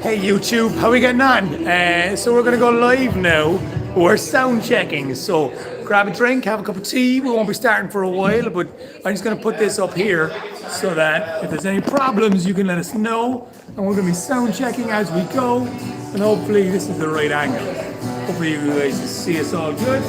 Hey YouTube, how we getting on? So we're gonna go live now. We're sound checking, so grab a drink, have a cup of tea. We won't be starting for a while, but I'm just gonna put this up here so that if there's any problems, you can let us know. And we're gonna be sound checking as we go, and hopefully this is the right angle. Hopefully you guys see us all good.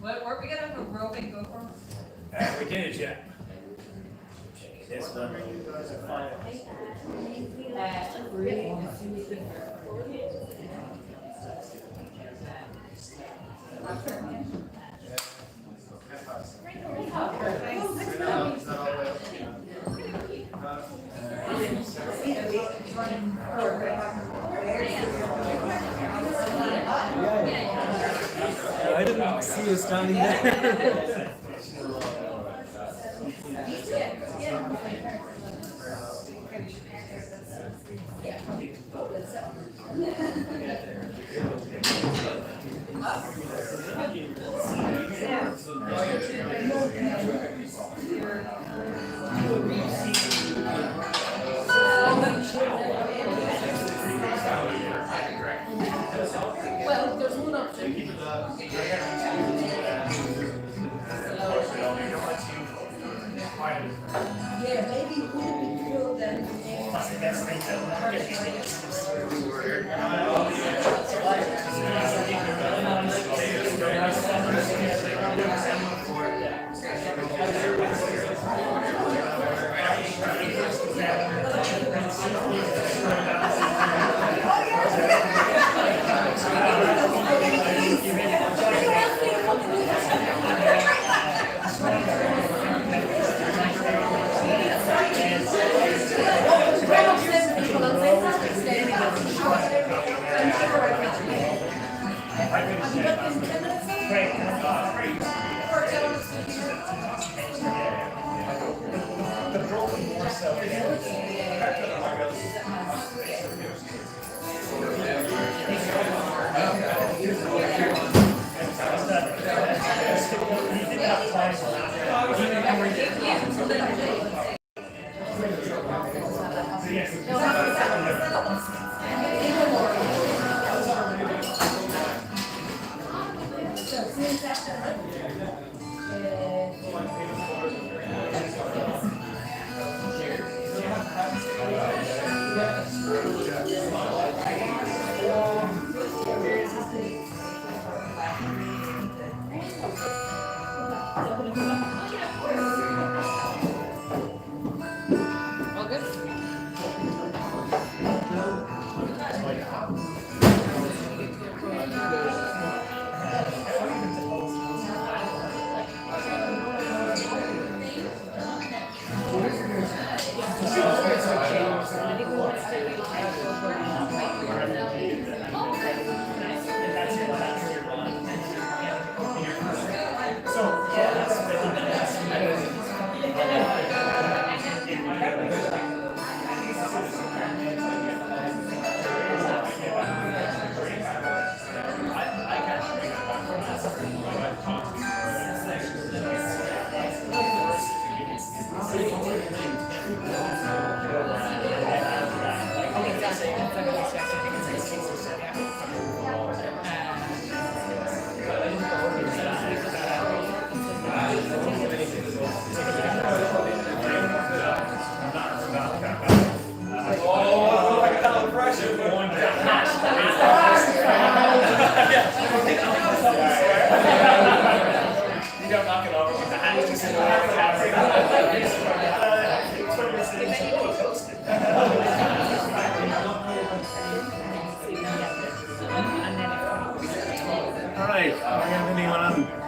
Weren't we gonna have a roving go for? We did, yeah. This one. I didn't see you standing there. Well, there's one option. Yeah, maybe it would have been cool then.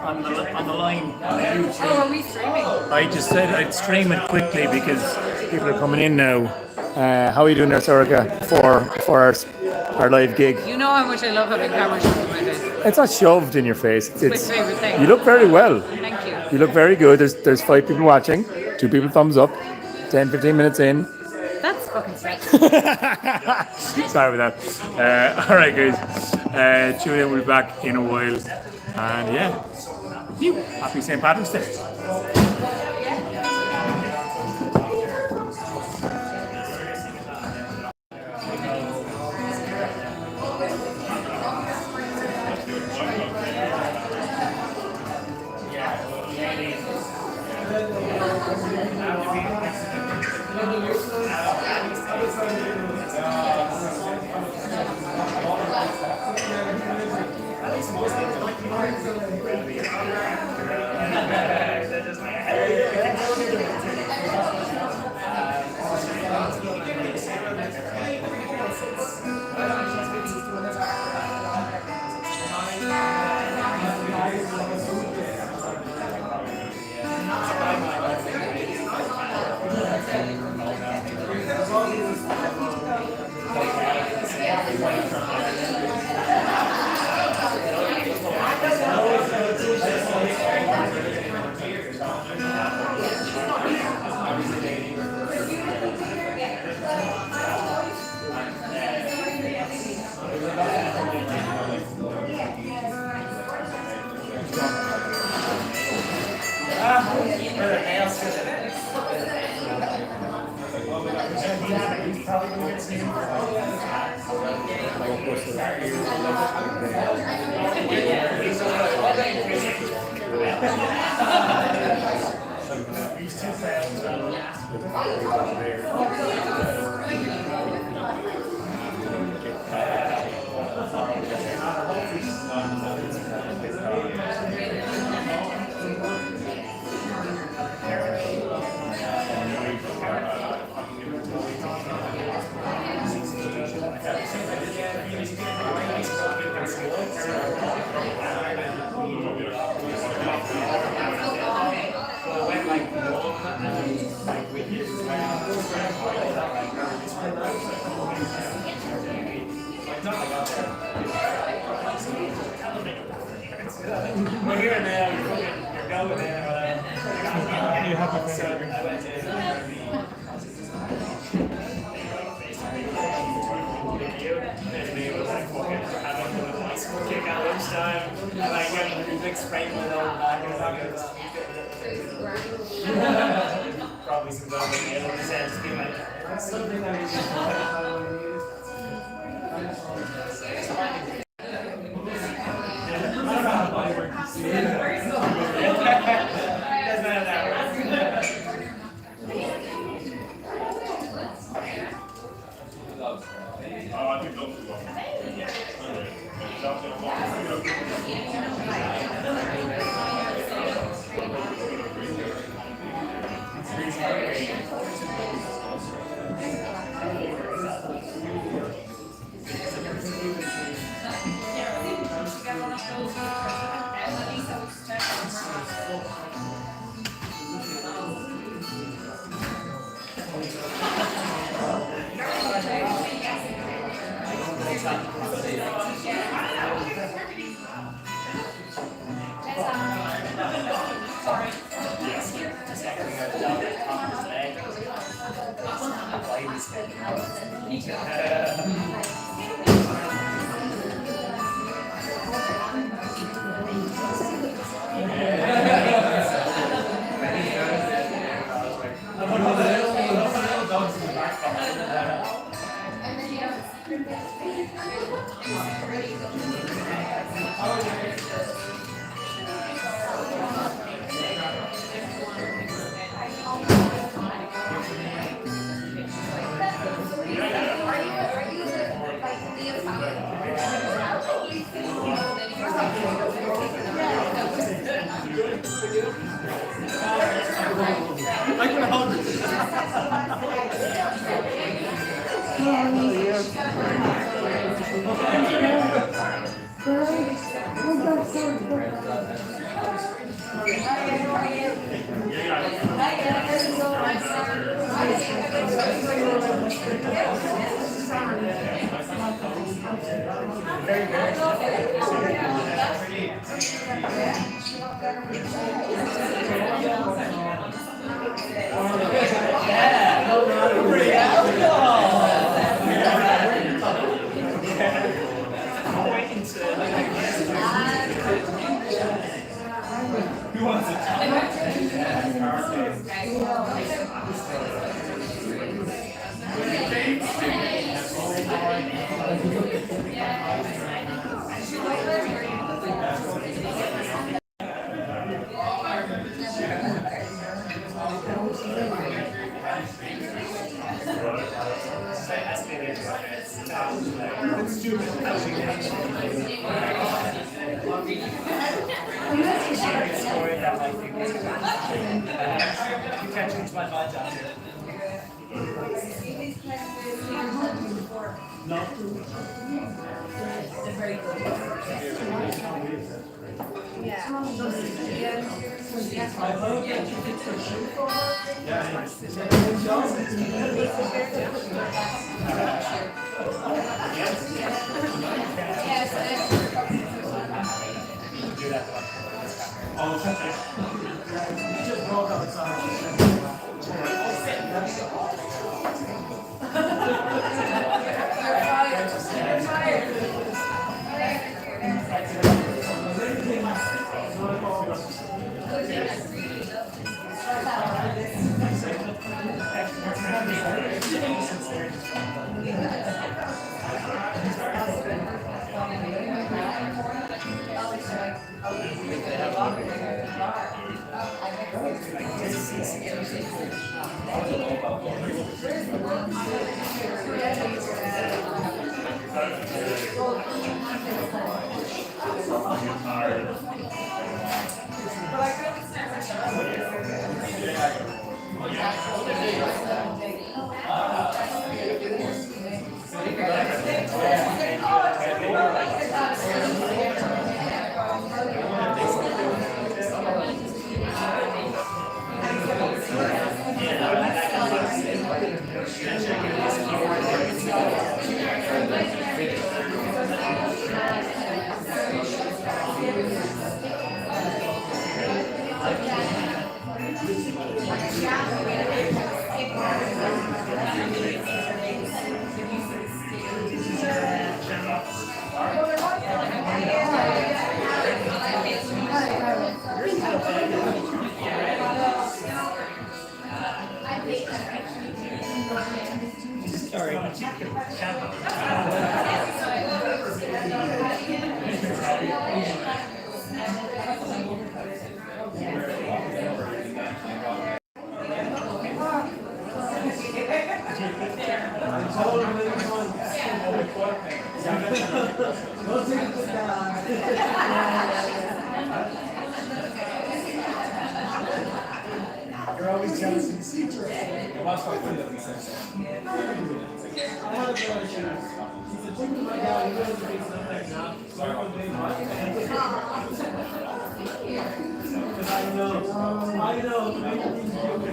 On the line on YouTube. Oh, are we streaming? I just said I'd stream it quickly because people are coming in now. How are you doing there, Sorika, for our live gig? You know how much I love having cameras shoved in my face. It's not shoved in your face. It's my favourite thing. You look very well. Thank you. You look very good. There's 5 people watching, 2 people thumbs up, 10, 15 minutes in. That's fucking sick. Sorry about that. All right, guys. Tune in. We'll be back in a while. And yeah, happy St. Patrick's Day. We're here now, you're going there. You have a kick at lunchtime, like when you big spray with all back probably some guys in the middle of his head to be like something that is story that like people you can't change my mind after. You're always jealous in secret. I know, to make things joke,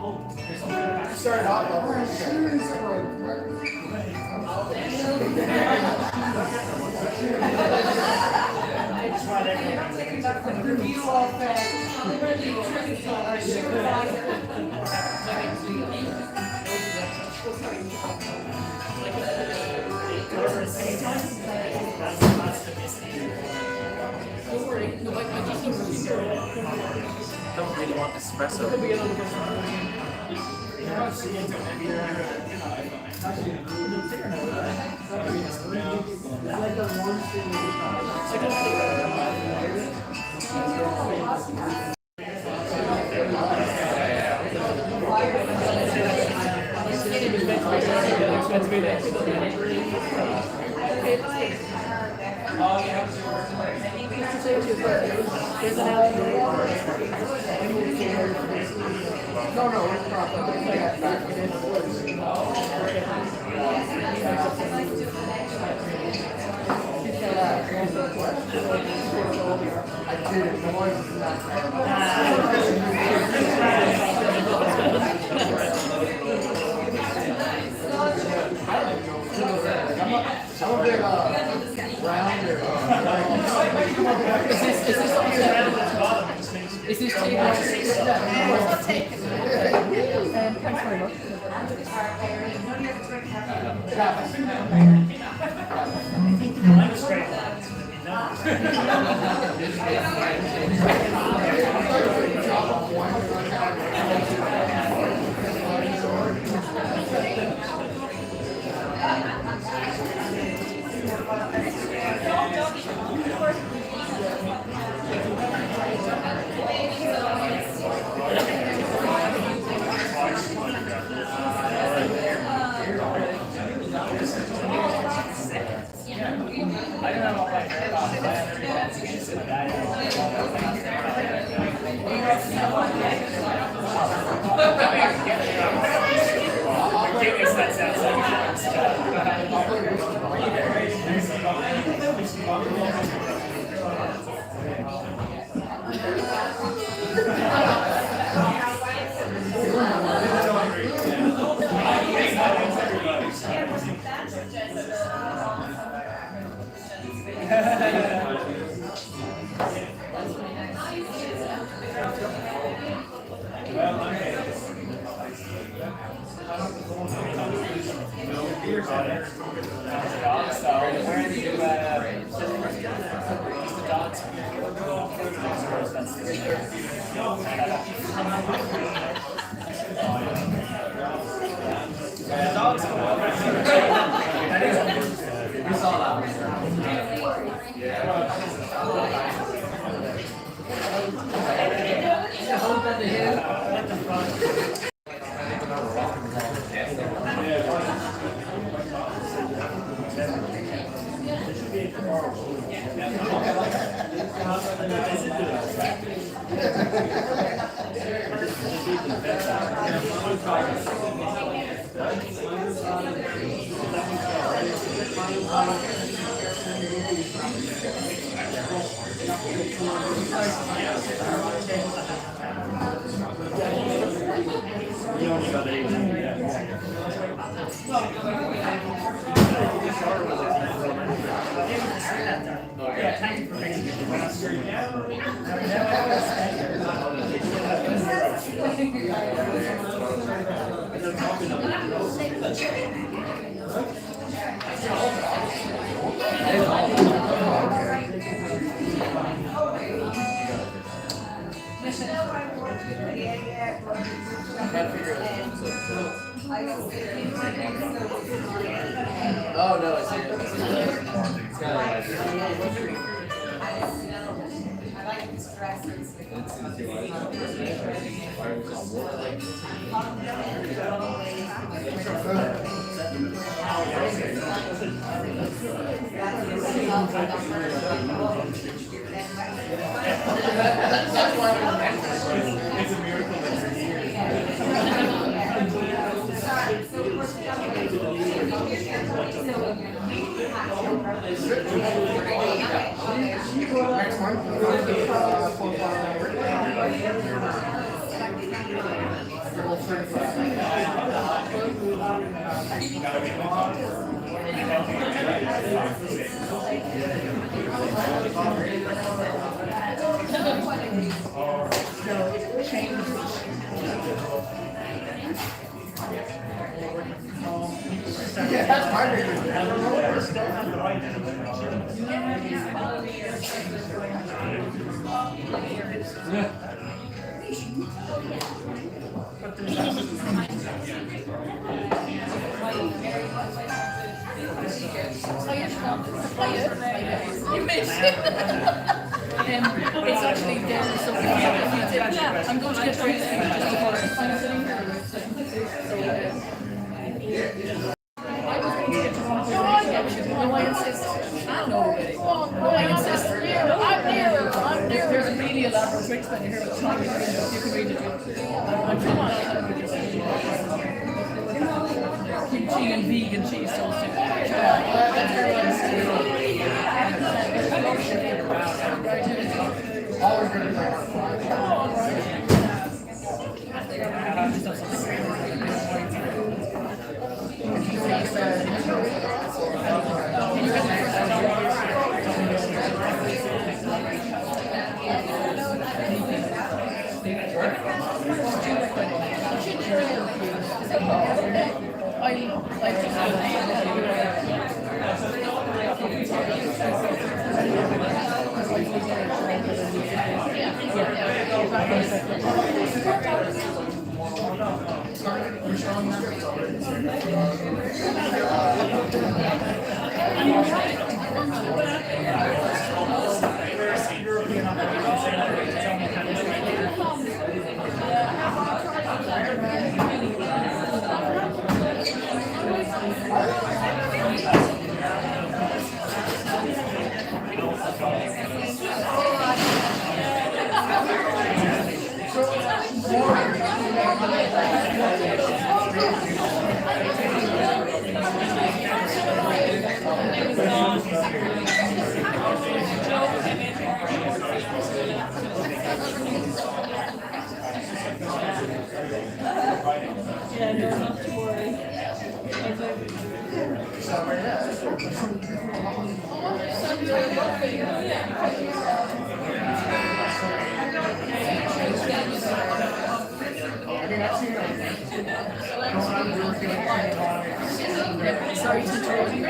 always started off review all Don't really want espresso. Is this table? Thanks very much. Oh no, it's kind It's a miracle that you're here. You missed it. It's actually down something. Yeah, I'm going to get through this just before I'm sitting here. No, I insist. I'm near. There's a really elaborate tricks that you hear about Chinese videos. You can read it. I'm from kimchi and vegan cheese toast. Sorry to interrupt you.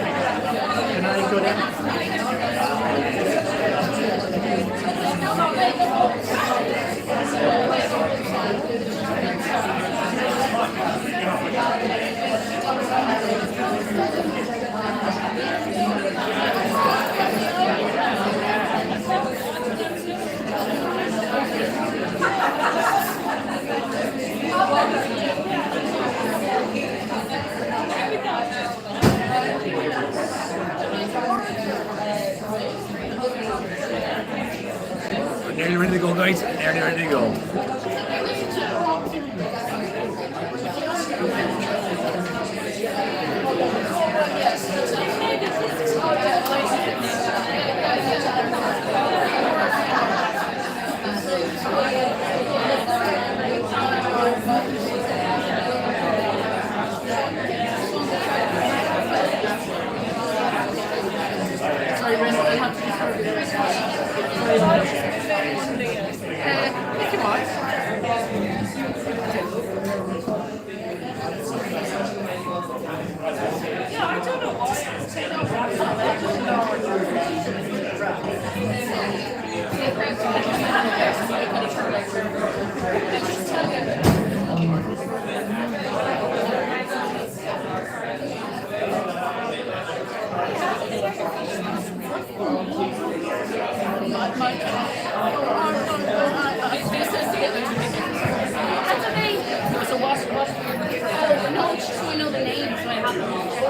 So do they Nearly ready to go, guys. Nearly ready to go.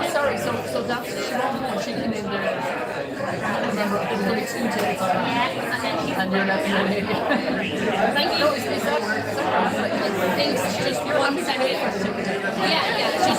Sorry, so that's Siobhan chicken in there. I remember there was only 2 days. And you're not. Thank you. Is that thanks? just 1% difference. Yeah, yeah. It's just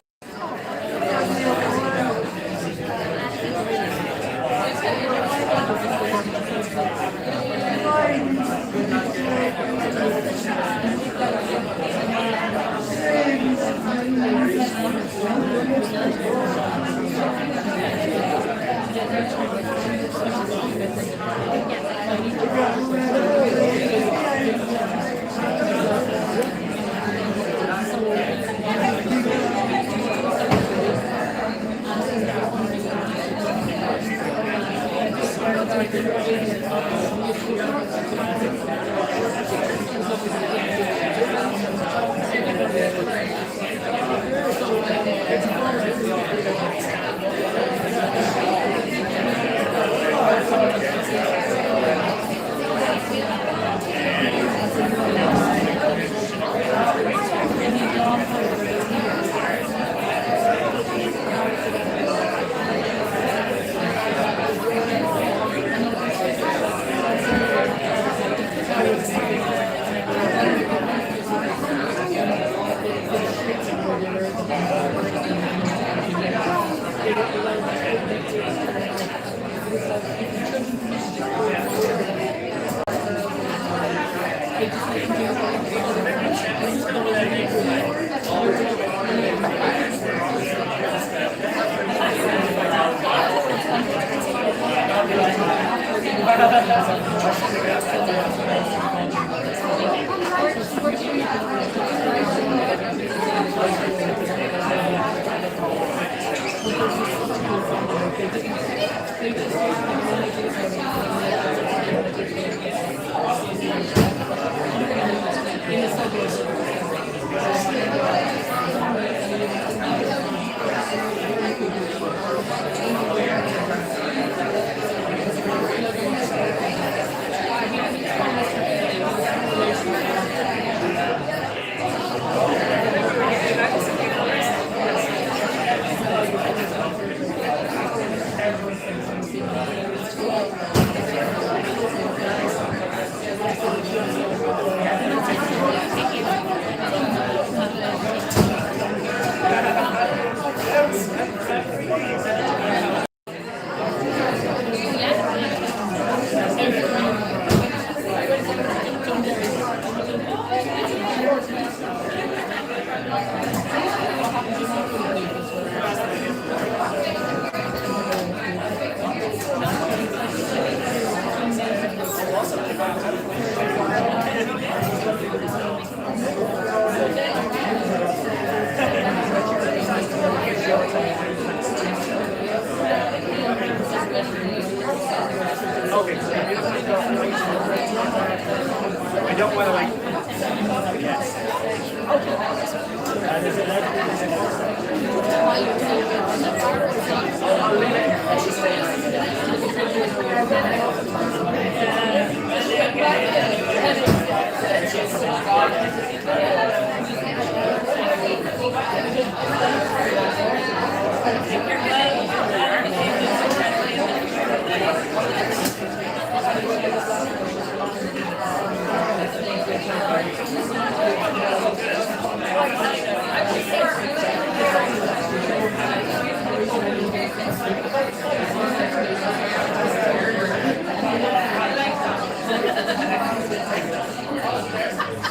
I don't want to like.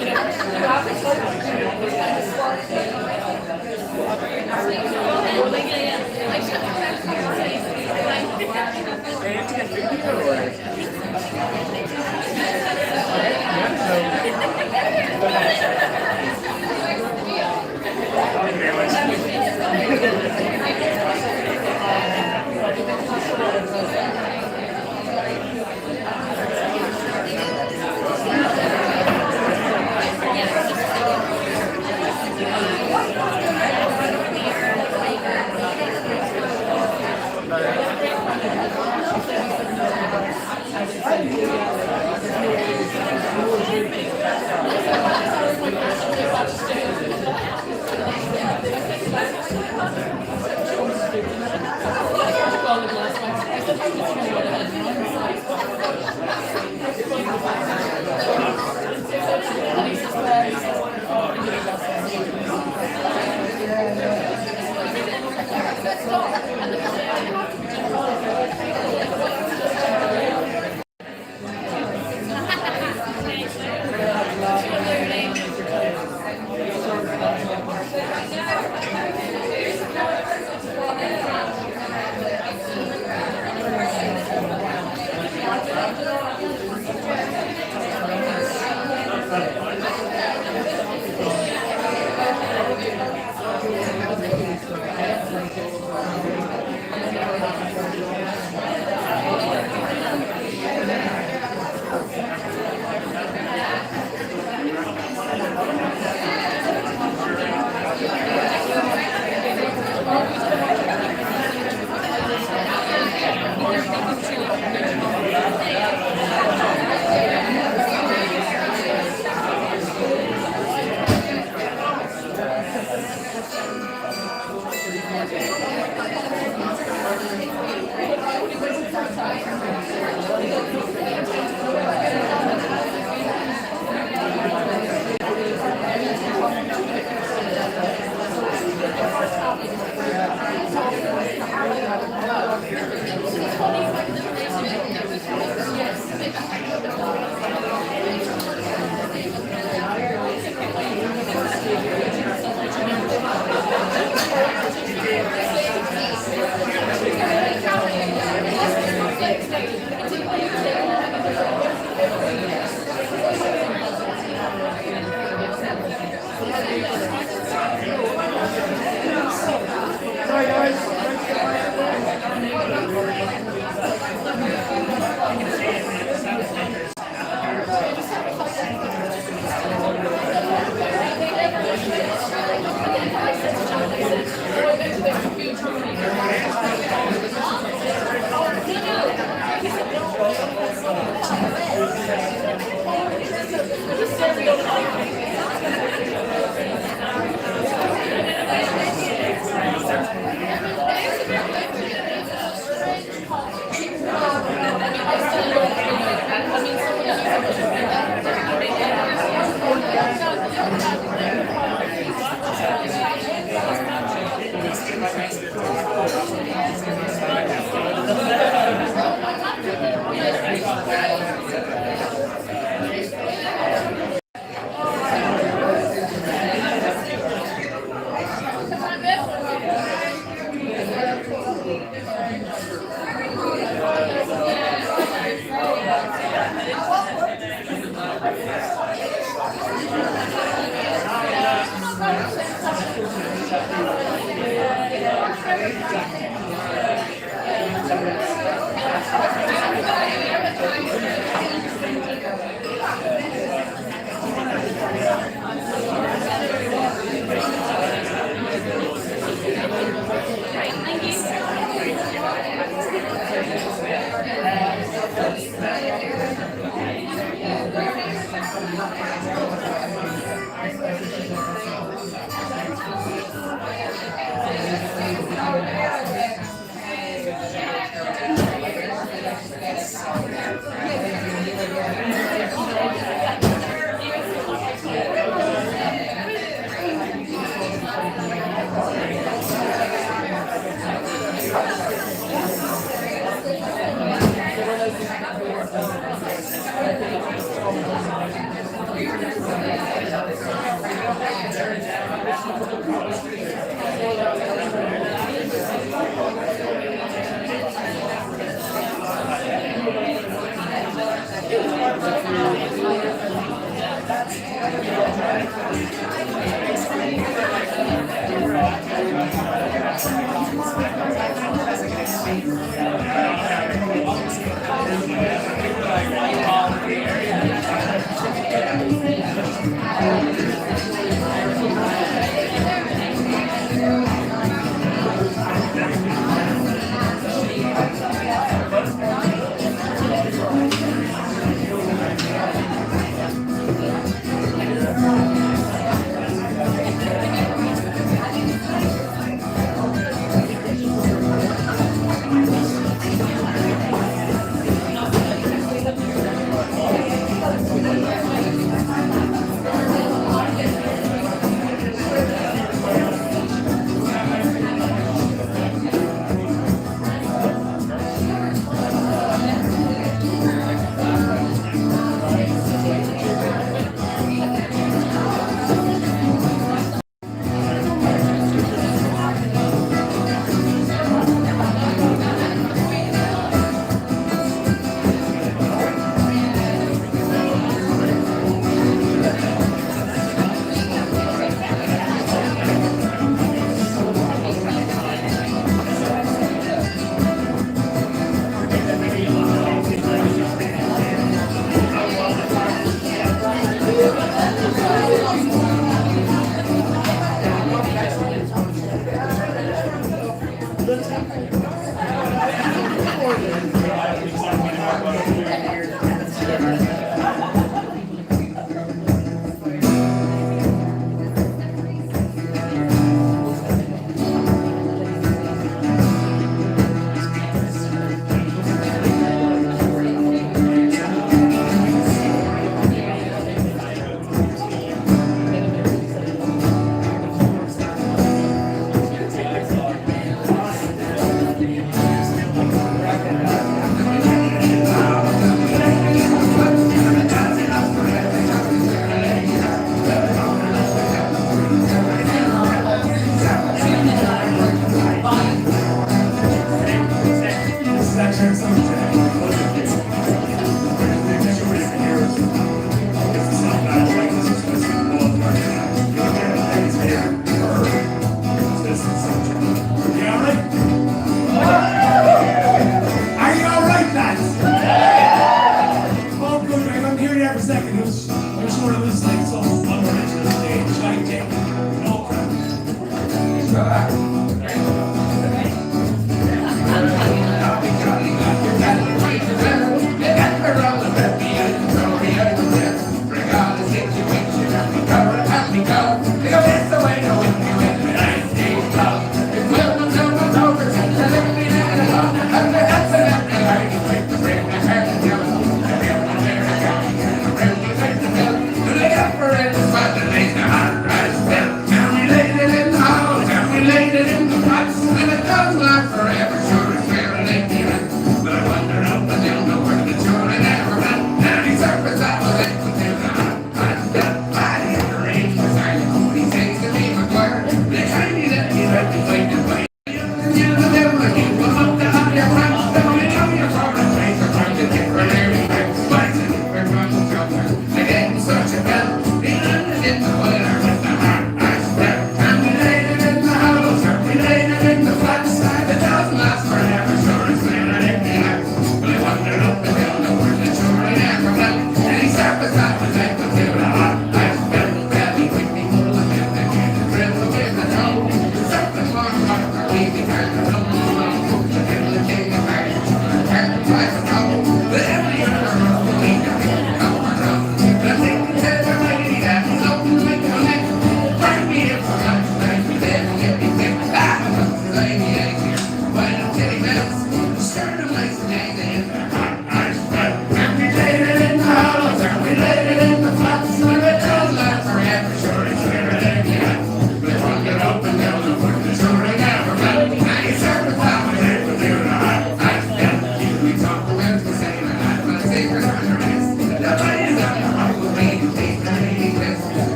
you know,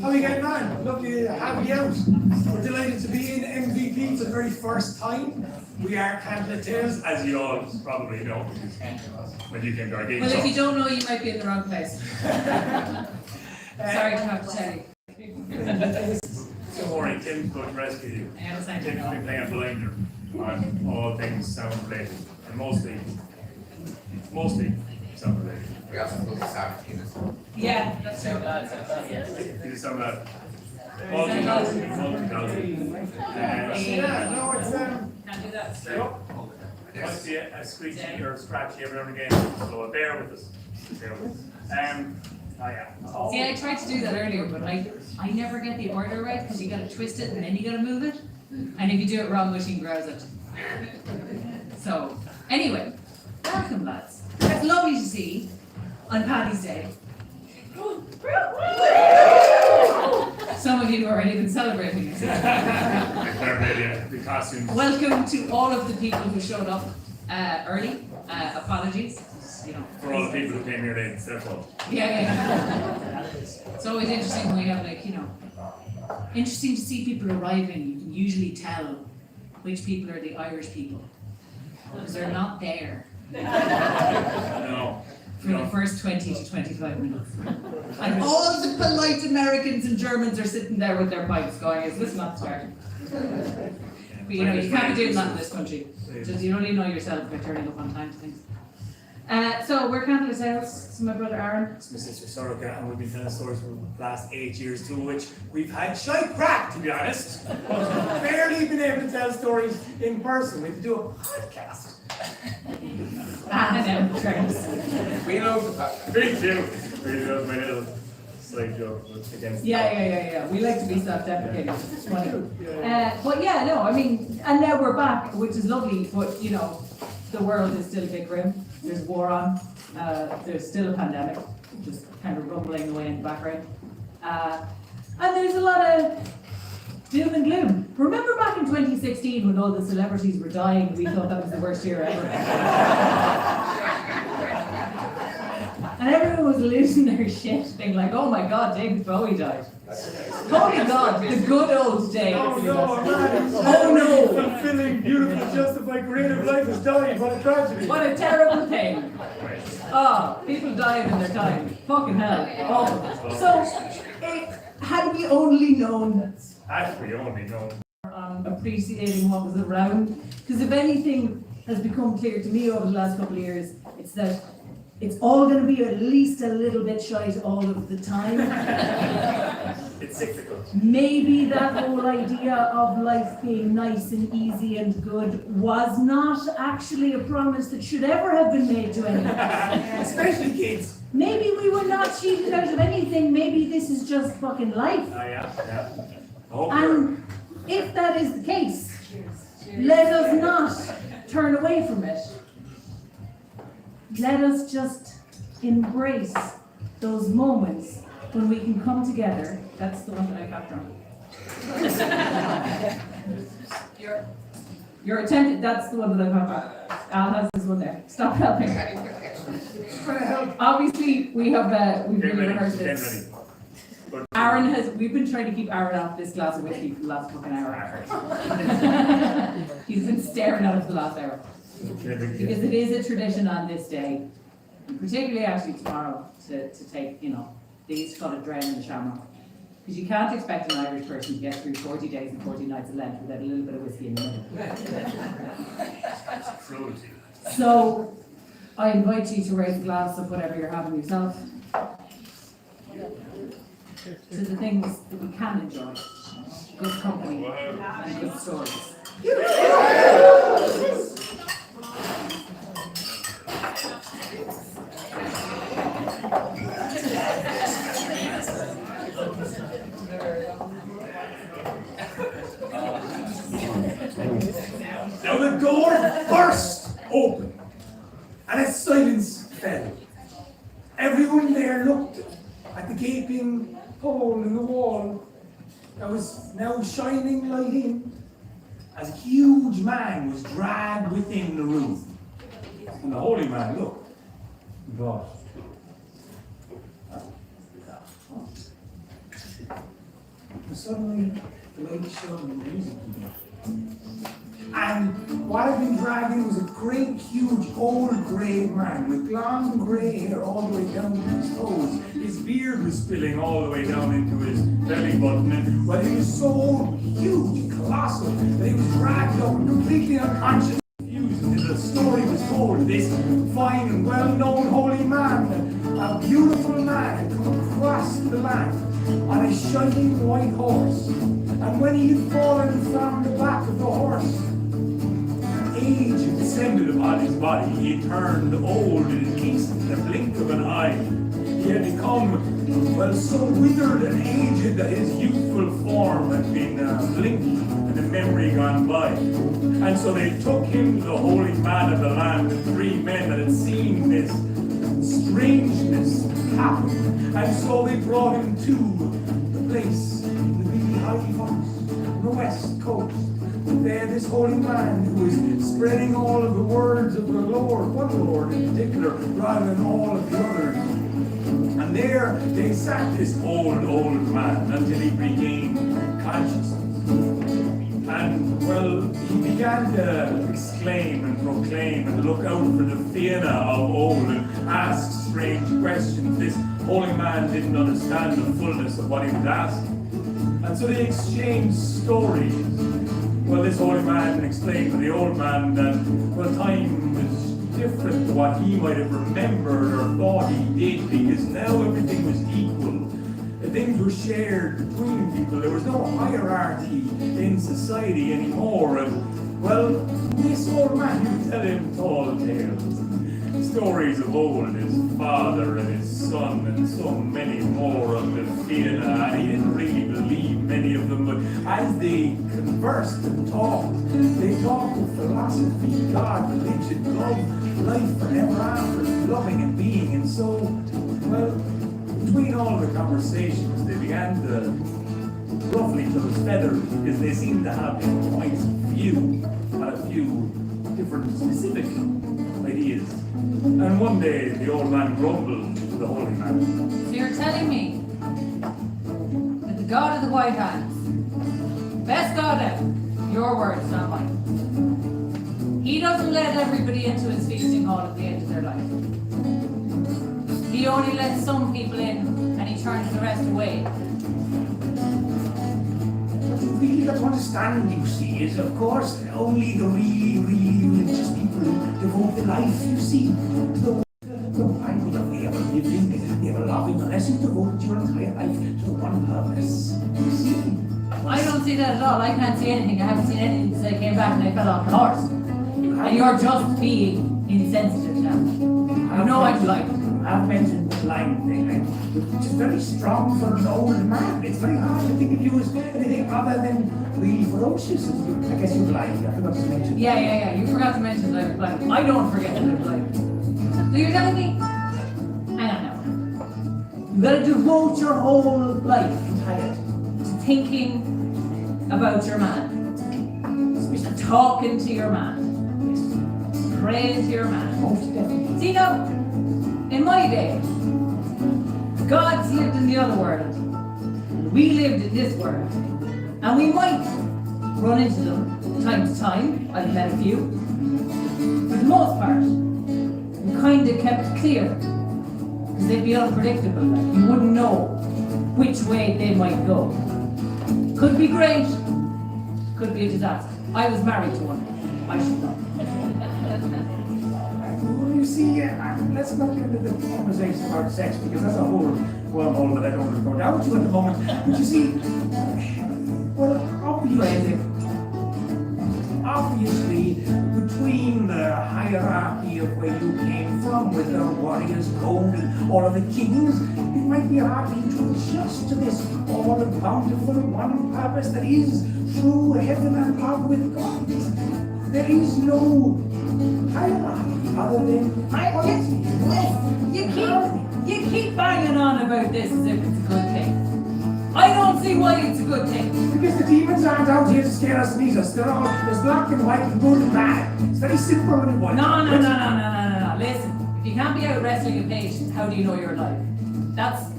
How are you getting on? Lovely to have you out. We're delighted to be in MVP for the very first time. We are Candidate Tales, as you all probably know, when you came to our game. Well, if you don't know, you might be in the wrong place. Sorry to have to tell you. Don't worry, Tim's going to rescue you. Tim's been playing a blinder on all things sound related, and mostly sound related. We also put the sound units. Yeah, that's true. It is some multi-talented. Yeah, no, it's Can't do that. Might be a squeaky or scratchy every now and again, so bear with us. Bear with us. See, I tried to do that earlier, but I never get the order right because you gotta twist it and then you gotta move it. And if you do it wrong, machine grabs it. So, anyway, welcome lads. It's lovely to see on Paddy's Day. Some of you have already been celebrating it. The costumes. Welcome to all of the people who showed up early. Apologies. You know, For all the people who came here late, it's their fault. Yeah. It's always interesting when we have interesting to see people arriving. You can usually tell which people are the Irish people because they're not there. No. For the first 20 to 25 minutes. And all the polite Americans and Germans are sitting there with their pipes going, is this not starting? But you know, you can't be doing that in this country. Just, you don't even know yourself by turning up on time to things. So we're Candidate Tales. This is my brother Aaron. It's my sister Soroka, and we've been telling stories for the last 8 years, to which we've had shite crack, to be honest. Barely been able to tell stories in person. We have to do a podcast. No, We love the podcast. Me too. We love my little slight joke against. Yeah. We like to be self-deprecating. It's funny. But yeah, no, I mean, and now we're back, which is lovely. But you know, the world is still a bit grim. There's war on. There's still a pandemic, just kind of rumbling away in the background. And there's a lot of doom and gloom. Remember back in 2016 when all the celebrities were dying? We thought that was the worst year ever. And everyone was losing their shit, being like, oh my god, David Bowie died. Holy god, the good old days. Oh no, man. Oh no. Fulfilling, beautiful, justified, creative life is dying. What a tragedy. What a terrible thing. Oh, people dying in their time. Fucking hell. Awful. So, had we only known Had we only known. appreciating what was around, because if anything has become clear to me over the last couple of years, it's that it's all going to be at least a little bit shite all of the time. It's cyclical. Maybe that whole idea of life being nice and easy and good was not actually a promise that should ever have been made to anyone. Especially kids. Maybe we were not cheated out of anything. Maybe this is just fucking life. Yeah. I hope And if that is the case, let us not turn away from it. Let us just embrace those moments when we can come together. That's the one that I got wrong. You're attempting, that's the one that I got wrong. Al has this one there. Stop helping. Obviously, we've really rehearsed this. Aaron we've been trying to keep Aaron off this glass of whiskey for the last fucking hour. He's been staring at us the last hour. Because it is a tradition on this day, and particularly actually tomorrow, to take, these called a drown in the shamrock. Because you can't expect an Irish person to get through 40 days and 40 nights of Lent without a little bit of whiskey in the middle. Cruelty. So, I invite you to raise a glass of whatever you're having yourself to the things that we can enjoy. Good company and good stories. Now the door burst open, and a silence fell. Everyone there looked at the gaping hole in the wall that was now shining light in, as a huge man was dragged within the room. And the holy man looked and thought, and suddenly the light shone and the music began. And what had been dragging was a great, huge, old grey man with long grey hair all the way down to his toes. His beard was spilling all the way down into his belly button, and well, he was so huge and colossal that he was dragged up completely unconscious. Confused until the story was told. This fine and well-known holy man, a beautiful man, had come across the land on a shining white horse. And when he had fallen from the back of the horse, age had descended upon his body. He had turned old in an instant, in a blink of an eye. He had become, well, so withered and aged that his youthful form had been blinking and the memory gone by. And so they took him to the holy man of the land, the three men that had seen this strangeness happen. And so they brought him to the place in the big high forest on the west coast. There, this holy man who was spreading all of the words of the Lord, one Lord in particular, rather than all of the others. And there they sat this old man until he regained consciousness. And, well, he began to exclaim and proclaim and look out for the Fianna of old and ask strange questions. This holy man didn't understand the fullness of what he was asking. And so they exchanged stories. Well, this holy man explained to the old man that, well, time was different to what he might have remembered or thought he did, because now everything was equal. The things were shared between people. There was no hierarchy in society anymore. And, well, this old man would tell him tall tales. stories of old, his father and his son, and so many more of the Fianna, and he didn't really believe many of them, but as they conversed and talked, they talked of philosophy, God, religion, love, life forever after, loving and being, and so, well, between all the conversations, they began to ruffle each other's feathers because they seemed to have different points of view and a few different specific ideas. And one day the old man grumbled to the holy man. So you're telling me that the God of the White Hands, best God ever, your words, not mine, he doesn't let everybody into his feasting hall at the end of their life. He only lets some people in and he turns the rest away. What you really got to understand, you see, is of course only the really, really religious people who devote their life, you see, to the Bible that we ever lived in. They have a loving unless you devote your entire life to one purpose. You see? I don't see that at all. I can't see anything. I haven't seen anything since I came back and I fell off the horse. And you're just being insensitive now. You know I'm blind. I've mentioned the blind thing, which is very strong for an old man. It's very hard to think of you as anything other than really ferocious. I guess you're blind. I forgot to mention. Yeah. You forgot to mention that I'm blind. I don't forget that I'm blind. So you're telling me? Hang on now. You gotta devote your whole life entire to thinking about your man. To talking to your man. Praying to your man. Most definitely. See now, in my day, gods lived in the other world. We lived in this world. And we might run into them from time to time. I've met a few. For the most part, we kind of kept it clear. Because they'd be unpredictable. Like, you wouldn't know which way they might go. Could be great. Could be a disaster. I was married to one. I should know. Well, you see, let's not get into the conversation about sex because that's a whole wormhole that I don't want to go down to at the moment. But you see, well, obviously, between the hierarchy of where you came from, with the warriors' code and all of the kings, it might be hard for you to adjust to this all-bountiful one purpose that is true heaven and love with God. There is no hierarchy other than You keep banging on about this as if it's a good thing. I don't see why it's a good thing. because the demons aren't out here to scare us and eat us. There's black and white and good and bad. It's very simple and important. No. Listen, if you can't be out wrestling a patient, how do you know you're alive? That's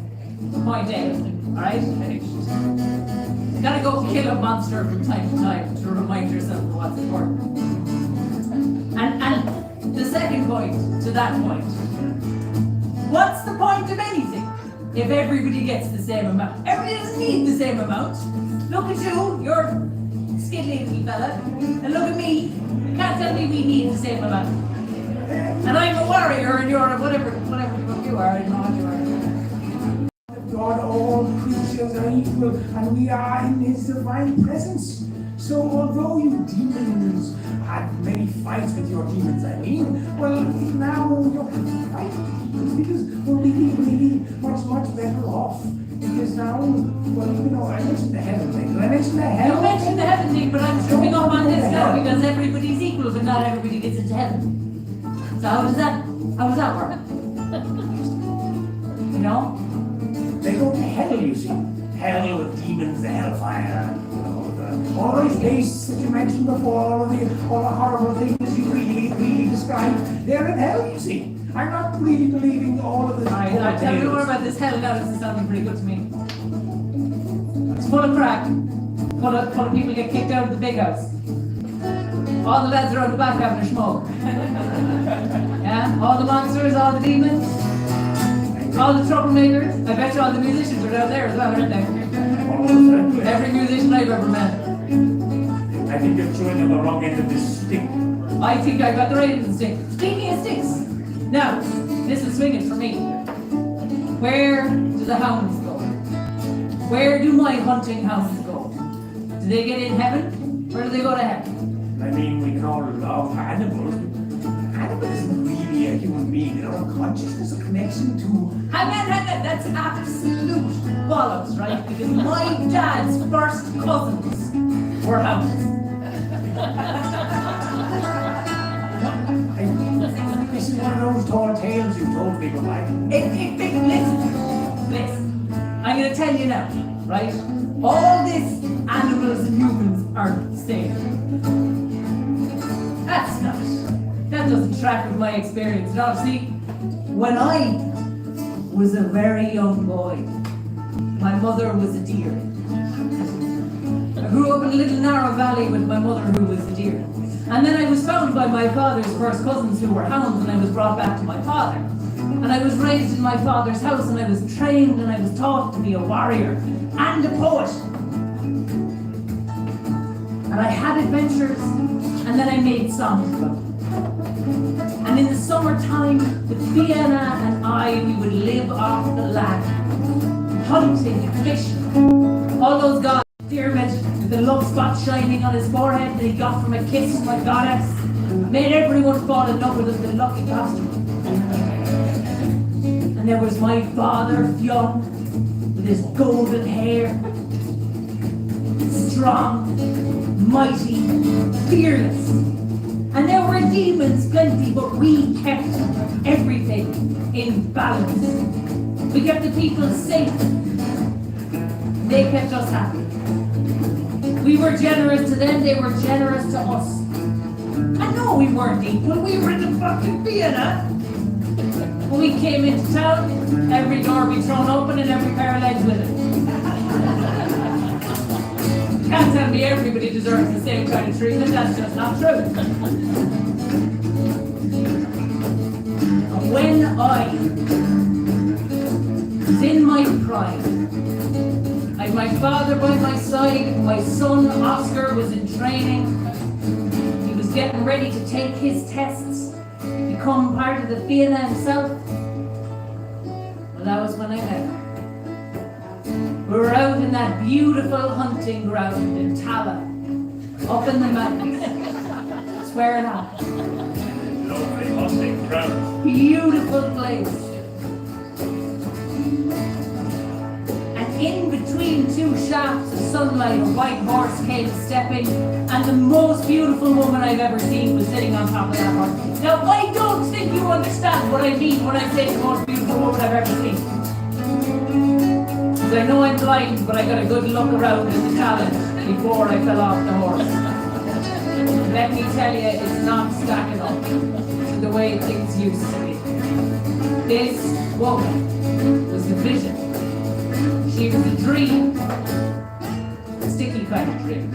the point A, alright? You gotta go kill a monster from time to time to remind yourself of what's important. And the second point to that point, what's the point of anything if everybody gets the same amount? Everybody doesn't need the same amount. Look at you, you're a skiddly little fella, and look at me. You can't tell me we need the same amount. And I'm a warrior and you're a whatever the fuck you are, I don't know what you are. God, all creatures are equal, and we are in His divine presence. So although you demons had many fights with your demons, well, now you're fighting demons because we're really much better off. Because now, well, I mentioned the heaven thing. Did I mention the heaven? You mentioned the heaven thing, but I'm stripping up on this now because everybody's equal, but not everybody gets into heaven. So how does that work? You know? They go to hell, you see. Hell with demons, the hellfire, all those beasts that you mentioned before, all the horrible things you really described, they're in hell, you see. I'm not really believing all of the Alright, tell me more about this hell now. This is sounding pretty good to me. It's full of crack. Full of people get kicked out of the big house. All the lads are on the back having a smoke. Yeah? All the monsters, all the demons, all the troublemakers. I bet you all the musicians are down there as well, aren't they? Every musician I've ever met. I think you're chewing on the wrong end of this stick. I think I got the right end of the stick. Speaking of sticks, now, this is swinging for me. Where do the hounds go? Where do my hunting hounds go? Do they get in heaven, or do they go to heaven? We can all love animals. Animal isn't really a a human being in our consciousness a connection to... Hang on, that's absolute bollocks, right? Because my dad's first cousins were hounds. This is one of those tall tales you told me, but Listen. I'm going to tell you now, right? All this animals and humans are the same. That's not. That doesn't track with my experience. Now, see, when I was a very young boy, my mother was a deer. I grew up in a little narrow valley with my mother who was a deer. And then I was found by my father's first cousins who were hounds, and I was brought back to my father. And I was raised in my father's house, and I was trained and I was taught to be a warrior and a poet. And I had adventures, and then I made songs about them. And in the summertime, with Fianna and I, we would live off the land, hunting and fishing. All those gods, Dermot, with the love spot shining on his forehead that he got from a kiss from a goddess, made everyone fall in love with him, the lucky bastard. And there was my father, Fianna, with his golden hair, strong, mighty, fearless. And there were demons plenty, but we kept everything in balance. We kept the people safe. They kept us happy. We were generous to them, they were generous to us. I know we weren't equal, we were in the fucking Fianna. When we came into town, every door be thrown open and every pair of legs with it. Can't tell me everybody deserves the same kind of treatment, that's just not true. When I was in my prime, I had my father by my side, my son Oscar was in training. He was getting ready to take his tests, become part of the Fianna himself. Well, that was when I met him. We were out in that beautiful hunting ground in Tala, up in the mountains. Swear it out. Lovely hunting ground. Beautiful place. And in between two shafts of sunlight, a white horse came stepping, and the most beautiful woman I've ever seen was sitting on top of that horse. Now, I don't think you understand what I mean when I say the most beautiful woman I've ever seen. I know I'm blind, but I got a good look around at the challenge before I fell off the horse. Let me tell you, it's not stacking up to the way things used to be. This woman was a vision. She was a dream. A sticky kind of dream.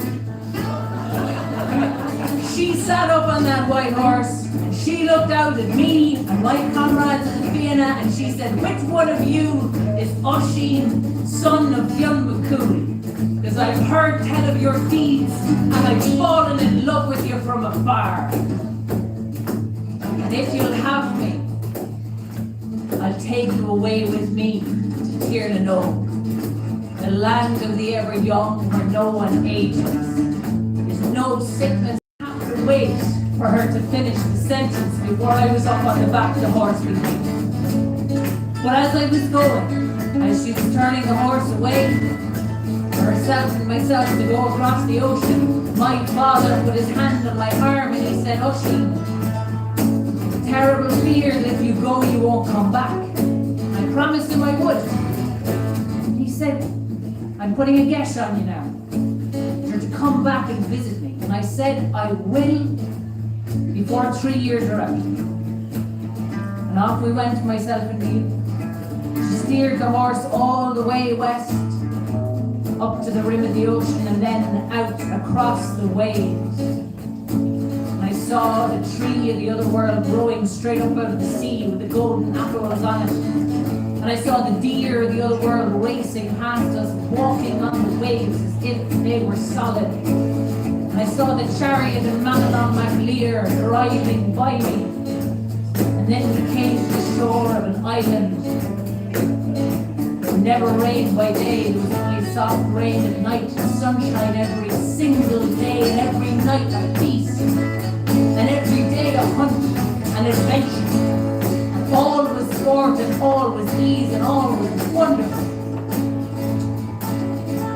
She sat up on that white horse, and she looked out at me and my comrades in Fianna, and she said, "Which one of you is Oisin, son of Fianna? Because I've heard tell of your deeds, and I've fallen in love with you from afar. And if you'll have me, I'll take you away with me to Tirnano, the land of the ever young, where no one ages. There's no sickness. Wait for her to finish the sentence before I was up on the back of the horse with me. But as I was going, as she was turning the horse away, for herself and myself to go across the ocean, my father put his hand on my arm and he said, "Oisin, terrible fear that if you go, you won't come back." I promised him I would. He said, "I'm putting a guess on you now. You're to come back and visit me." And I said, "I will before 3 years are out." And off we went, myself and me. She steered the horse all the way west, up to the rim of the ocean, and then out across the waves. And I saw the tree of the other world growing straight up out of the sea with the golden apples on it. And I saw the deer of the other world racing past us, walking on the waves as if they were solid. And I saw the chariot of Manannán Mac Lir driving by me. And then we came to the shore of an island. It never rained by day, there was only soft rain at night and sunshine every single day, and every night a feast, and every day a hunt, an adventure. sport and all was ease and all was wonderful.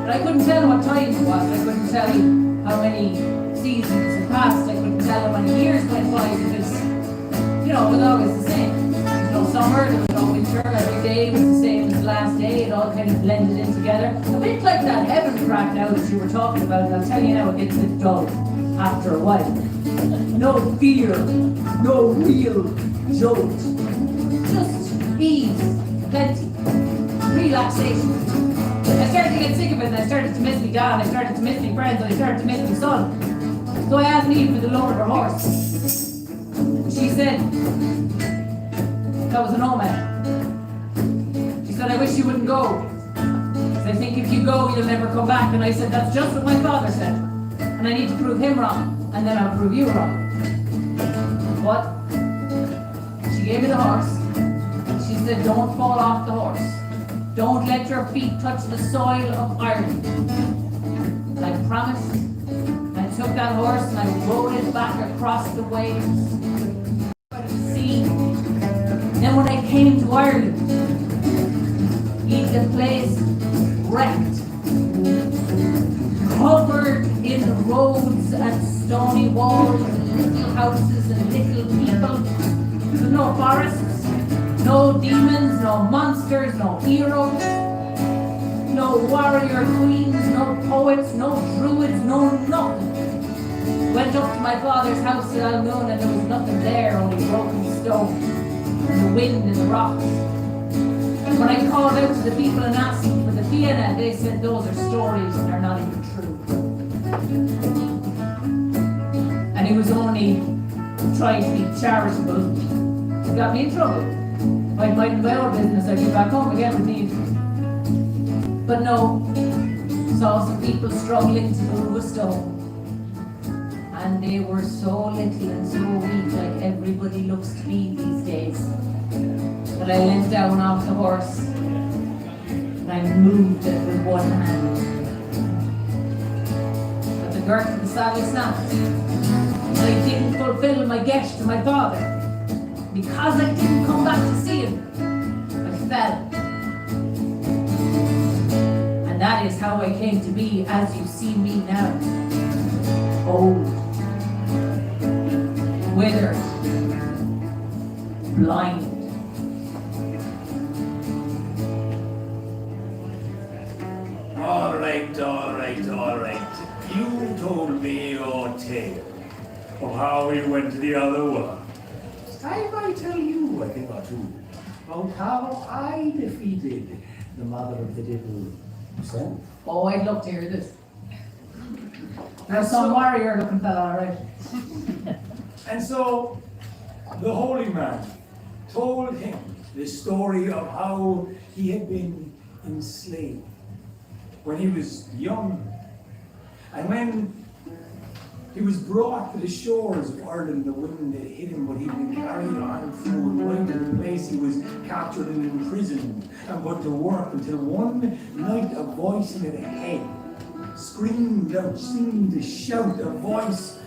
But I couldn't tell what time it was. I couldn't tell how many seasons had passed. I couldn't tell how many years went by because, it was always the same. There was no summer, there was no winter, every day was the same as the last day. It all kind of blended in together. A bit like that heaven crack now that you were talking about. And I'll tell you now, it gets a bit dull after a while. No fear, no real jolt. Just ease, plenty, relaxation. I started to get sick of it and I started to miss me dad, I started to miss my friends, and I started to miss my son. So I asked Eve for the loan of her horse. She said, that was a no man. She said, I wish you wouldn't go. Because I think if you go, you'll never come back. And I said, that's just what my father said. And I need to prove him wrong, and then I'll prove you wrong. What? She gave me the horse. She said, don't fall off the horse. Don't let your feet touch the soil of Ireland. And I promised. I took that horse and I rode it back across the waves to the sea. Then when I came to Ireland, the place wrecked, covered in roads and stony walls and little houses and little people. There's no forests, no demons, no monsters, no heroes, no warrior queens, no poets, no druids, no nothing. Went up to my father's house in Almoon and there was nothing there, only broken stone and the wind and the rocks. When I called out to the people and asked them for the Fianna, they said those are stories and they're not even true. And he was only trying to be charitable. He got me in trouble. If I'd minded my own business, I'd be back home again with Eve. But no, saw some people struggling to move a stone. And they were so little and so weak, like everybody looks to me these days. But I leant down off the horse and I moved it with one hand. But the girth of the saddle snapped. And I didn't fulfill my guest to my father. Because I didn't come back to see him, I fell. And that is how I came to be as you see me now. Old, withered, blind. All right. You told me your tale of how you went to the other world. I might tell you a thing or two about how I defeated the mother of the devil himself. Oh, I'd love to hear this. You're some warrior looking fella, alright. And so the holy man told him the story of how he had been enslaved when he was young. And when he was brought to the shores of Ireland, the wind had hit him, but he'd been carried on through and right to the place he was captured and imprisoned and put to work until one night a voice in his head screamed out, seemed to shout, a voice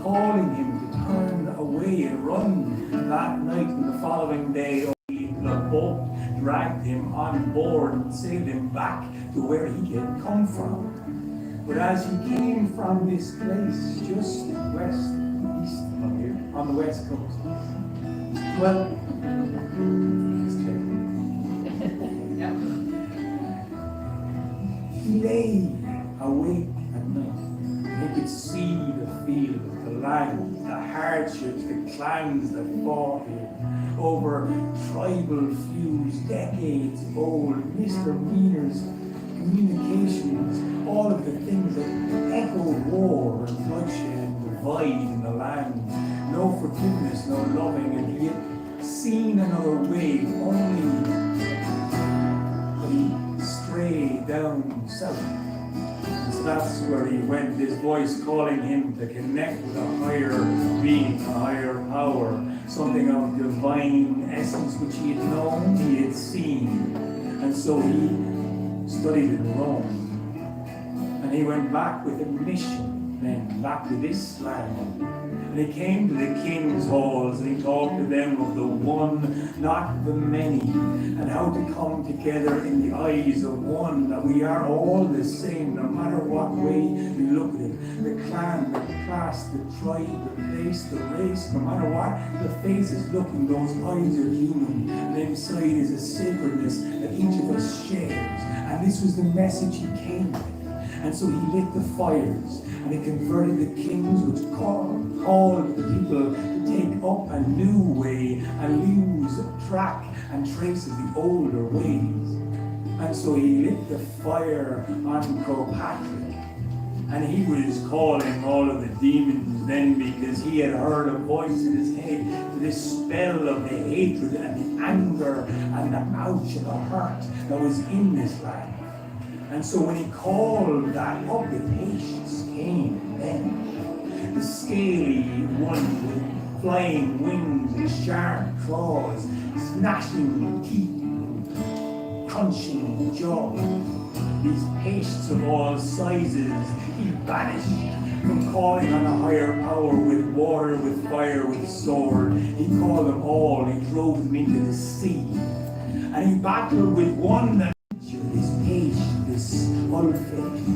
calling him to turn away and run. That night and the following day, the boat dragged him on board and sailed him back to where he had come from. But as he came from this place just east of here, on the west coast, well, he lay awake at night. He could see the field, the land, the hardships, the clans that fought here over tribal feuds, decades old, misdemeanors, communications, all of the things that echo war and bloodshed and divide in the land. No forgiveness, no loving, and he had seen another way, only that he strayed down south. And so that's where he went, this voice calling him to connect with a higher being, a higher power, something of divine essence which he had known, he had seen. And so he studied in Rome. And he went back with a mission men back to this land. And he came to the king's halls and he talked to them of the one, not the many, and how to come together in the eyes of one, that we are all the same, no matter what way you look at it. The clan, the class, the tribe, the place, the race, no matter what the face is looking, those eyes are human, and inside is a sacredness that each of us shares. And this was the message he came with. And so he lit the fires, and he converted the kings, which called the people to take up a new way and lose track and trace of the older ways. And so he lit the fire on Kirkpatrick, and he was calling all of the demons then, because he had heard a voice in his head, this spell of the hatred and the anger and the ouch and the hurt that was in this land. And so when he called that up, the patience came then. The scaly one with flying wings and sharp claws, gnashing teeth, crunching jaws. These pastes of all sizes he banished, from calling on a higher power with water, with fire, with sword. He called them all, he drove them into the sea. And he battled with one that this page, this unfinished,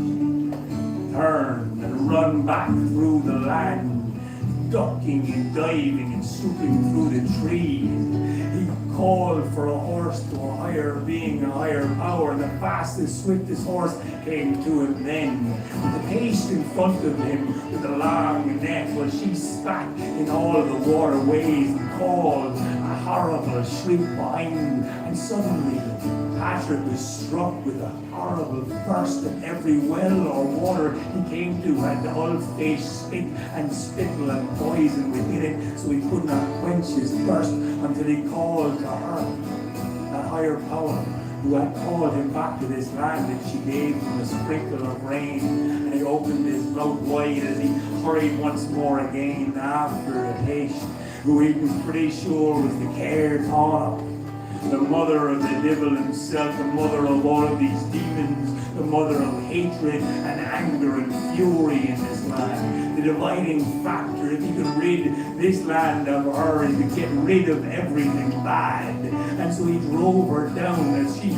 turn and run back through the land, ducking and diving and swooping through the trees. He called for a horse to a higher being, a higher power, and the fastest, swiftest horse came to him then. With the pace in front of him with a long neck, while she spat in all of the waterways and called a horrible shriek behind, and suddenly Patrick was struck with a horrible thirst, and every well or water he came to had the whole face spit and spittle and poison within it, so he could not quench his thirst until he called to her, that higher power who had called him back to this land that she gave him a sprinkle of rain. And he opened his mouth wide as he hurried once more again after the patient, who he was pretty sure was the care Tana, the mother of the devil himself, the mother of all of these demons, the mother of hatred and anger and fury in this land. The dividing factor, if he could rid this land of her, he could get rid of everything bad. And so he drove her down as she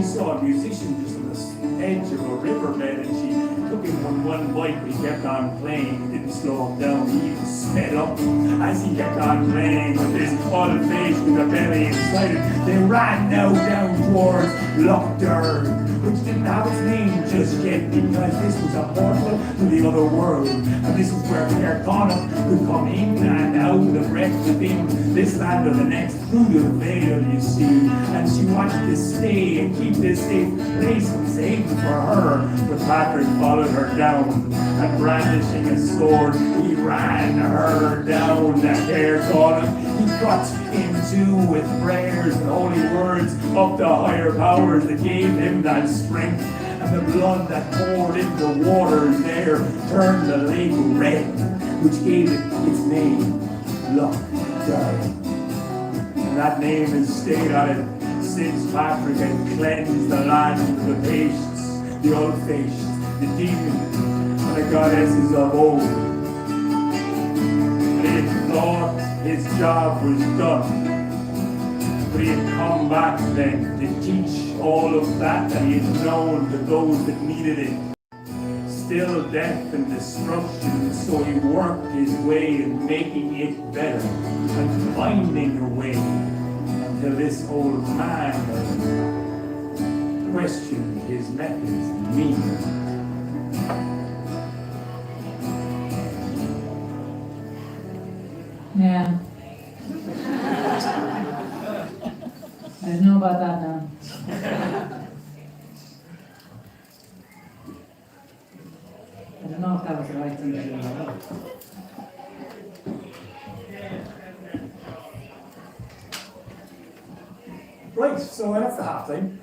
saw a musician just on the edge of a riverbed, and she took him on one bike, but he kept on playing. He didn't slow him down. He even sped up as he kept on playing with this full face with a belly inside it. They ran now down towards Loughdern, which didn't have its name just yet, because this was a portal to the other world. And this was where Cairtana could come in and out of the breath within this land or the next through the veil, you see. And she wanted to stay and keep this safe place safe for her. But Patrick followed her down, and brandishing a sword, he ran her down the Cairtana. He cut in two with prayers and holy words of the higher powers that gave him that strength. And the blood that poured into the waters there turned the lake red, which gave it its name, Loughdern. And that name has stayed on it since Patrick had cleansed the land of the patients, the old patients, the demons, and the goddesses of old. And he thought his job was done, but he had come back then to teach all of that he had known to those that needed it. Still death and destruction, so he worked his way in making it better and finding a way, until this old man questioned his methods and means. Yeah. I don't know about that now. I don't know if that was the right thing to do. Right, so that's the half time.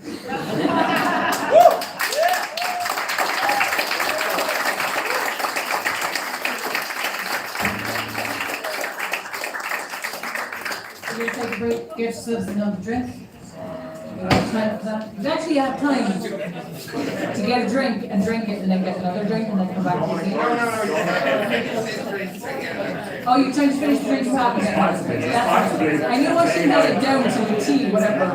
We're going to take a break, get yourselves another drink. You actually have time to get a drink and drink it and then get another drink and then come back to the tea. Oh, you're trying to finish the drink you have and then I know I should have it down to the tea, whatever it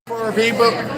For people.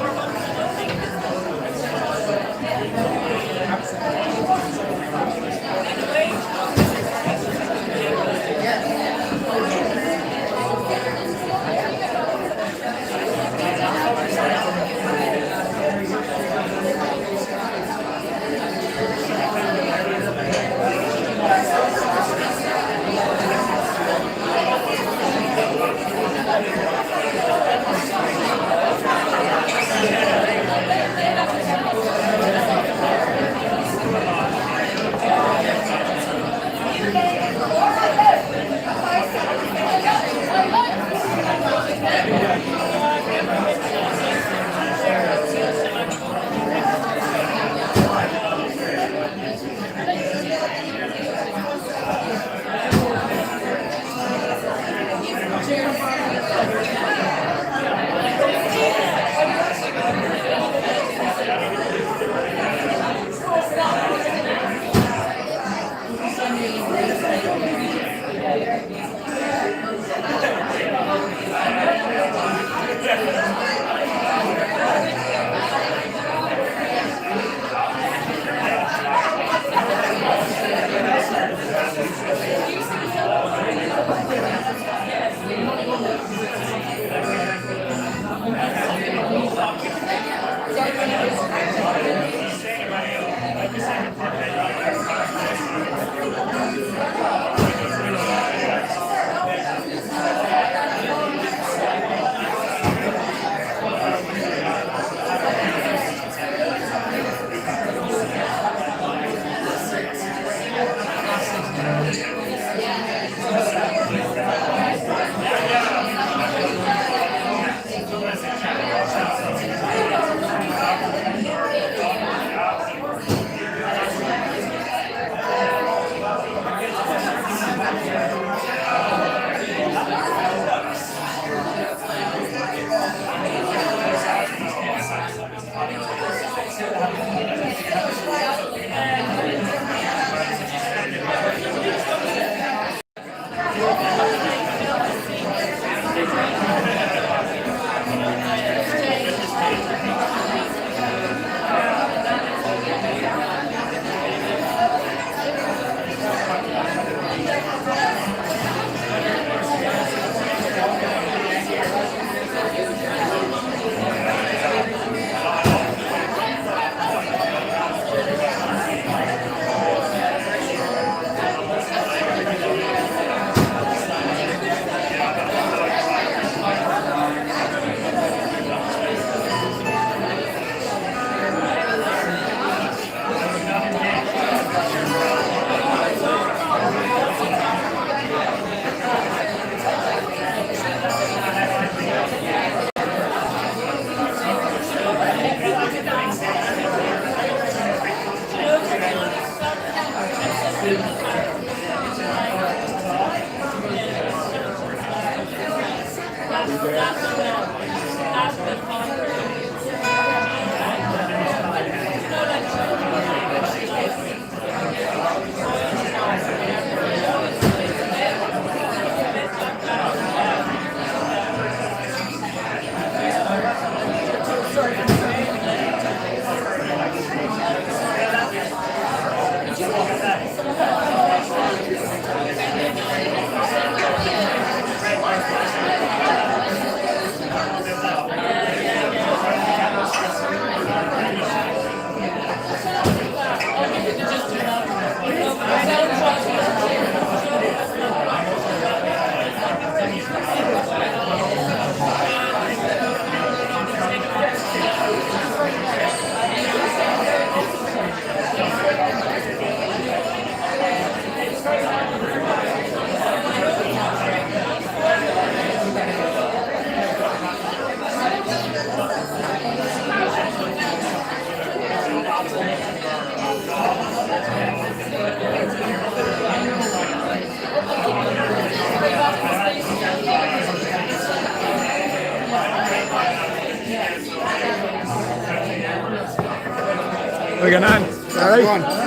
We're going on. All right.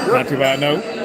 Not too bad, no.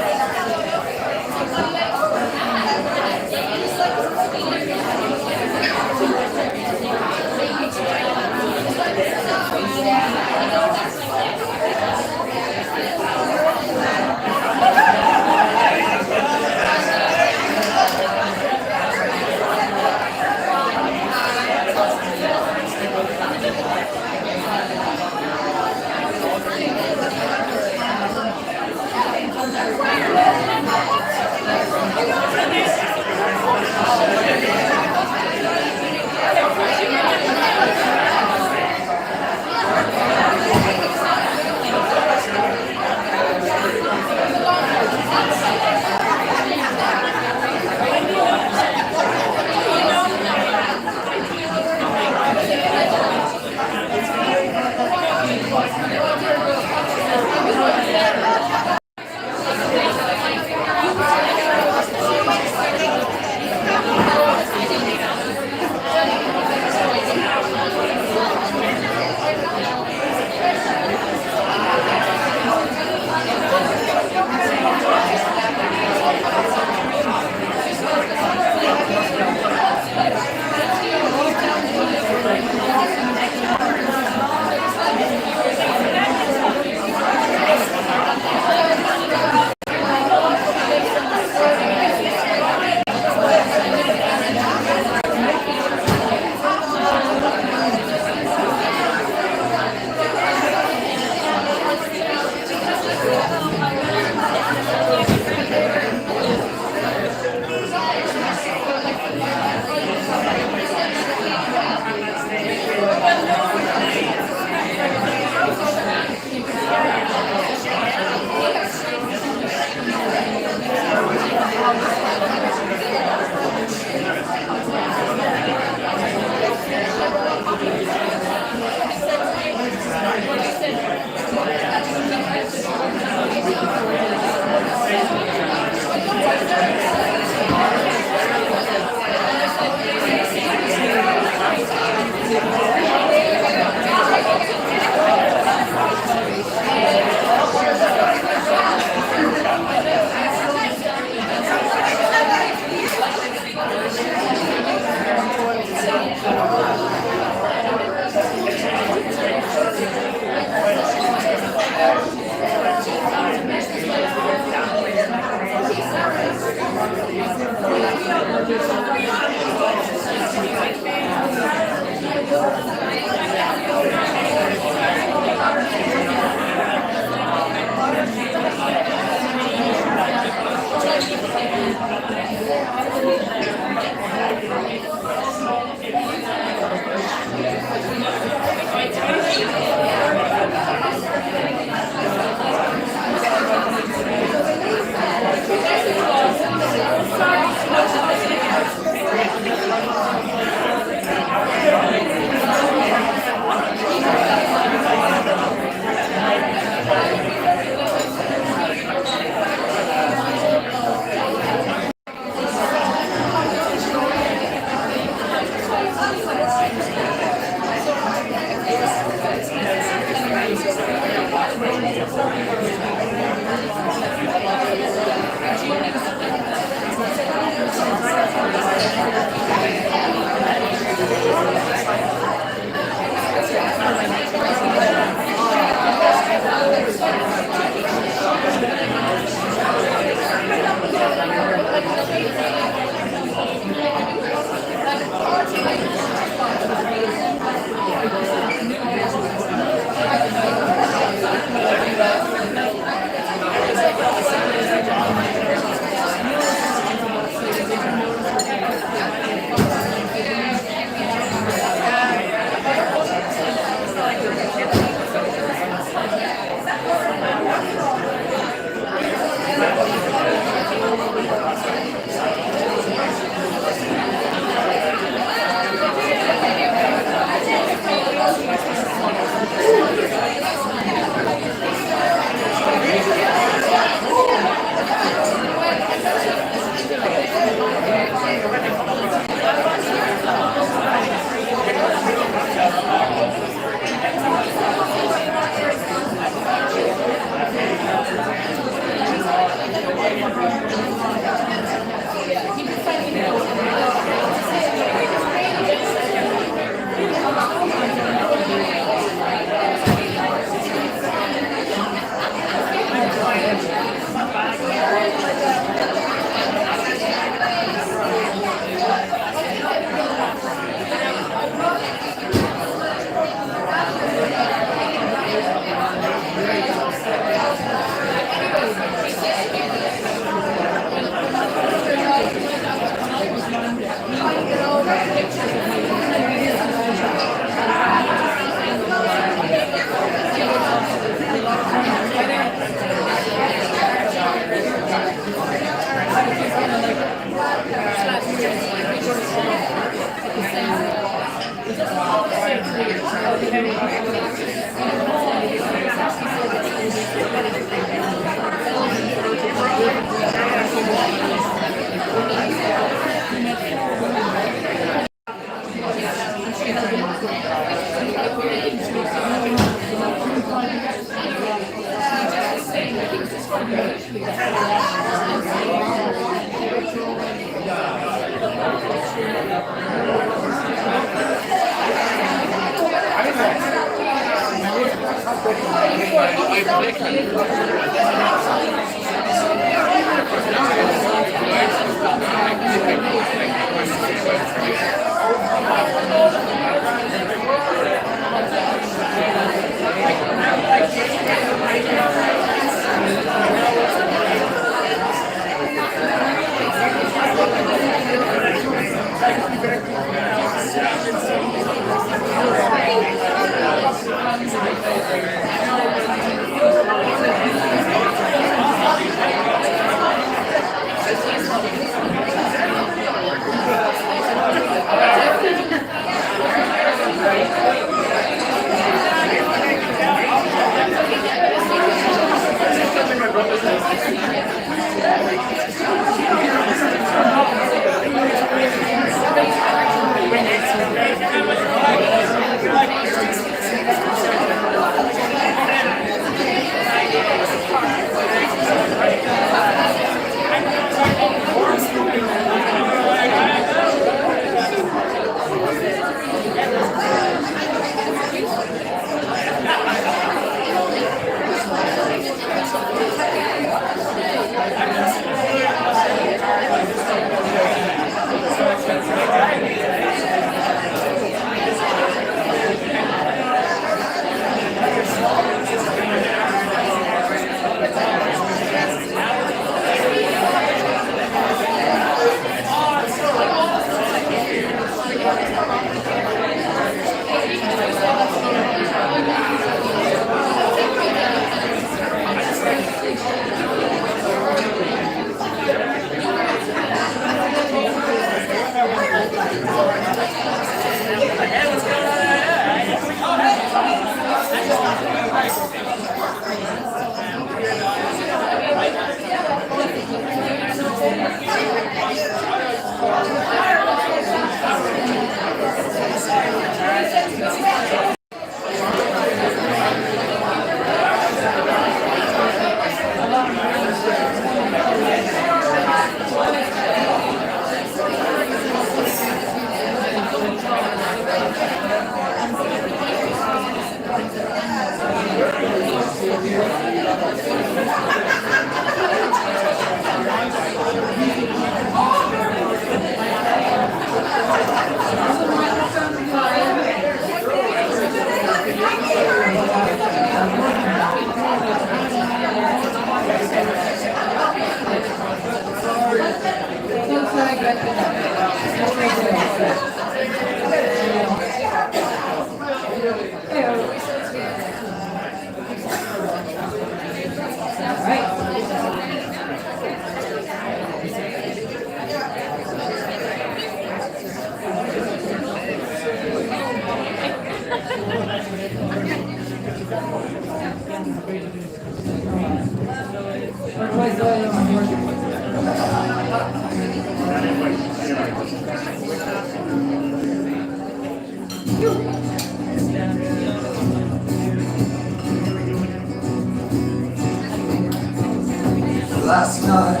Last night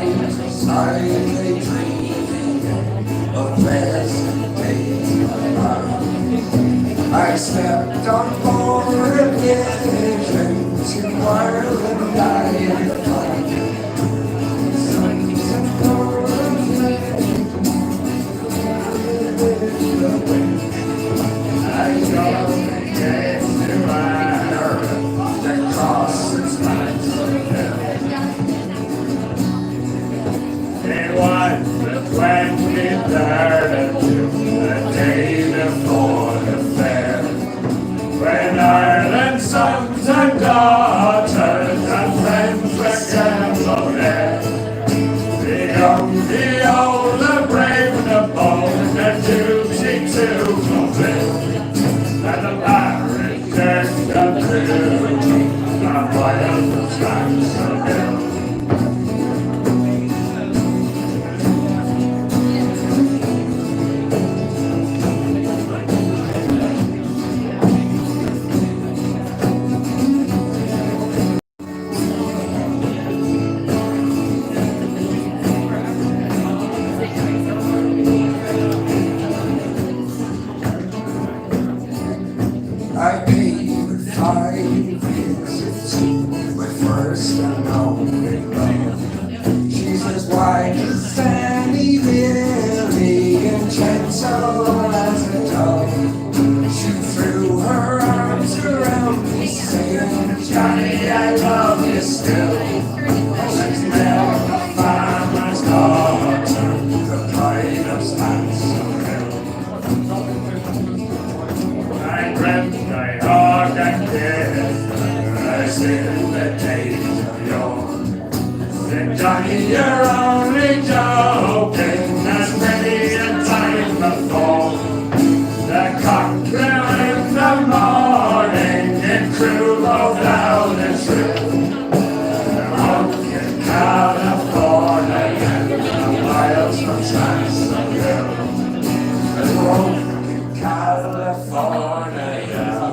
I lay dreaming of pleasant days I slept on board a vision to Ireland I had come. I got the days to Ireland that crosses lines of hell. It was the 23rd of June, the day before the fair, when Ireland's sons and daughters and friends were gathered there. The young, the old, the brave, the bold, the gypsy to fulfill, and the pirate turned the crew, the wild strands of hill. I paid 5 visits with first and only love. She says, why does Sandy Lily and gentle as a dove? She threw her arms around me saying, Johnny, I love you still. She's now a farmer's daughter, the pride of Stansel Hill. I dreamt I hugged and kissed her as in the days of yore. Said, Johnny, you're only joking, as many a time before. The cock crew in the morning, it crew both loud and shrill. The monk in California, and the miles from Stansel Hill. The monk in California,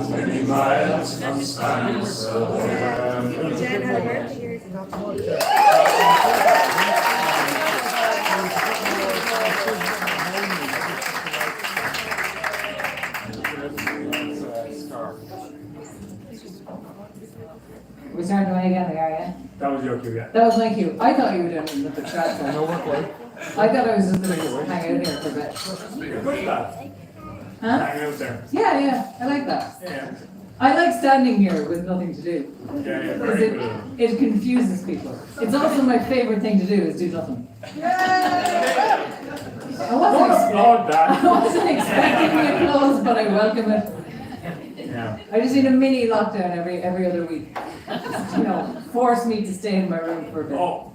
many miles from Stansel Hill. Jen had a birthday. We're starting away again, are you? That was your cue, yeah. That was my cue. I thought you were doing the transfer. No work, well. I thought I was just going to hang out here for a bit. You're good at that. Huh? Hang out there. Yeah, I like that. Yeah. I like standing here with nothing to do. Yeah, Because very good. it confuses people. It's also my favourite thing to do is do nothing. I Don't applaud I that. wasn't expecting the applause, but I welcome it. Yeah. I just need a mini lockdown every other week. Just, force me to stay in my room for a bit. Oh,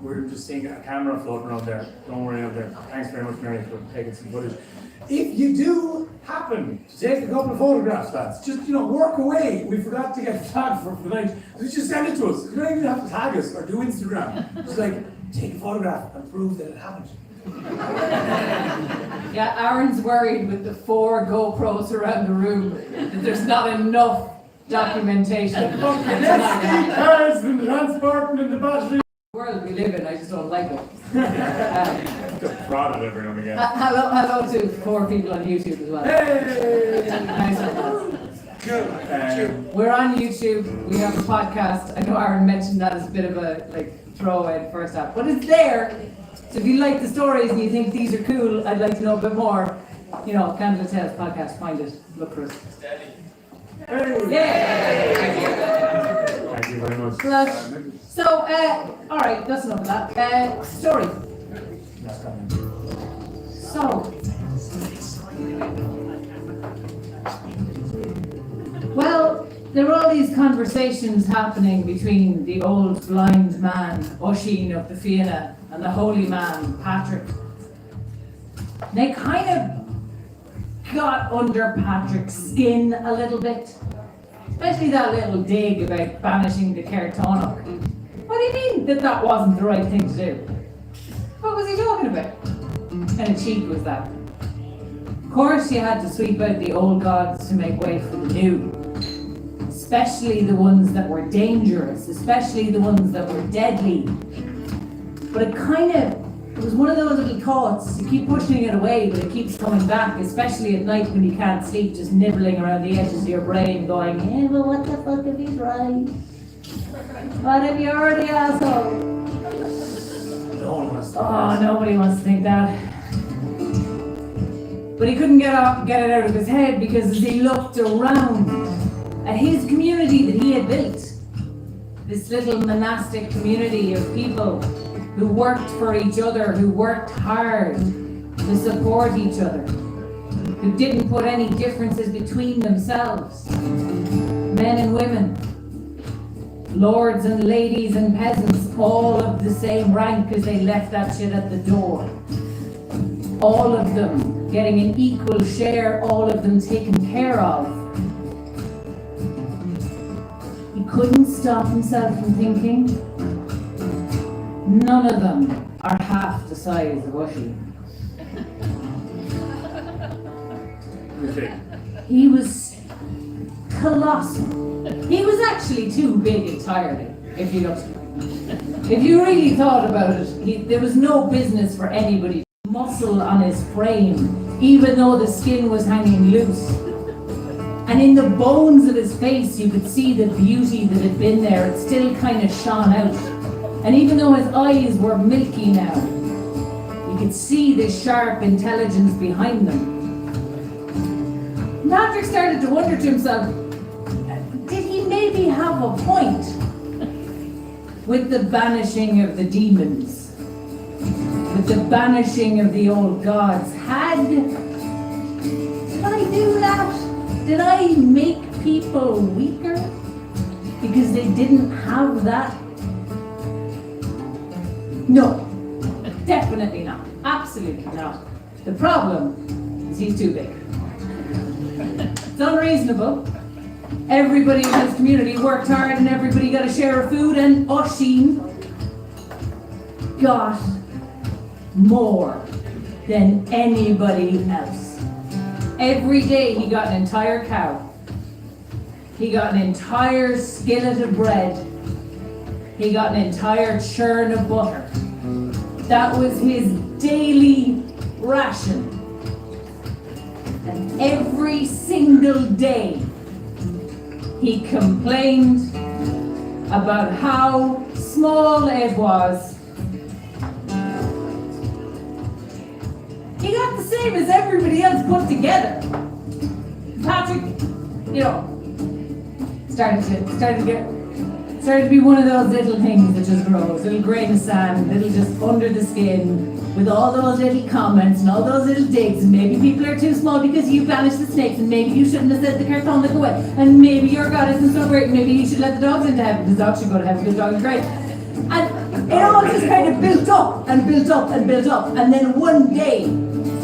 we're just seeing a camera floating around there. Don't worry out there. Thanks very much, Mary, for taking some footage. If you do happen to take a couple of photographs, lads, just work away. We forgot to get flagged for the night. Just send it to us. You don't even have to tag us or do Instagram. Just take a photograph and prove that it happened. Yeah, Aaron's worried with the 4 GoPros around the room that there's not enough documentation. Let's keep cars and transporting in the battery. The world we live in, I just don't like it. Just proud of every now and again. Hello to 4 people on YouTube as well. Hey! Nice one. Good. We're on YouTube. We have a podcast. I know Aaron mentioned that as a bit of a throwaway first half, but it's there. So if you like the stories and you think these are cool, I'd like to know a bit more. Candidate Tales podcast. Find it. Look for us. Hey! Yeah. Thank you very much. So, all right, that's enough of that. Story. So, well, there were all these conversations happening between the old blind man, Oisin of the Fianna, and the holy man, Patrick. They kind of got under Patrick's skin a little bit. Especially that little dig about banishing the Cairtonach. What do you mean that wasn't the right thing to do? What was he talking about? What kind of cheek was that? Of course you had to sweep out the old gods to make way for the new. Especially the ones that were dangerous, especially the ones that were deadly. But it was one of those little thoughts, you keep pushing it away, but it keeps coming back, especially at night when you can't sleep, just nibbling around the edges of your brain, going, hey, well, what the fuck if he's right? What if you're the asshole? No one wants to. Oh, nobody wants to think that. But he couldn't get it out of his head because as he looked around at his community that he had built, this little monastic community of people who worked for each other, who worked hard to support each other, who didn't put any differences between themselves, men and women, lords and ladies and peasants, all of the same rank as they left that shit at the door. All of them getting an equal share, all of them taken care of. He couldn't stop himself from thinking, none of them are half the size of Oisin. He was colossal. He was actually too big entirely, if you looked. If you really thought about it, there was no business for anybody. Muscle on his frame, even though the skin was hanging loose. And in the bones of his face, you could see the beauty that had been there. It still kind of shone out. And even though his eyes were milky now, you could see the sharp intelligence behind them. Patrick started to wonder to himself, did he maybe have a point with the banishing of the demons? With the banishing of the old gods? Did I do that? Did I make people weaker because they didn't have that? No, definitely not. Absolutely not. The problem is he's too big. It's unreasonable. Everybody in this community worked hard and everybody got a share of food, and Oisin got more than anybody else. Every day he got an entire cow. He got an entire skillet of bread. He got an entire churn of butter. That was his daily ration. And every single day he complained about how small it was. He got the same as everybody else put together. Patrick, started to be one of those little things that just grows, little grain of sand, little just under the skin, with all those little comments and all those little digs, and maybe people are too small because you banished the snakes, and maybe you shouldn't have said the Cairtonach away, and maybe your God isn't so great, maybe you should let the dogs into heaven, because dogs should go to heaven because dogs are great. And it all just kind of built up and built up and built up, and then one day,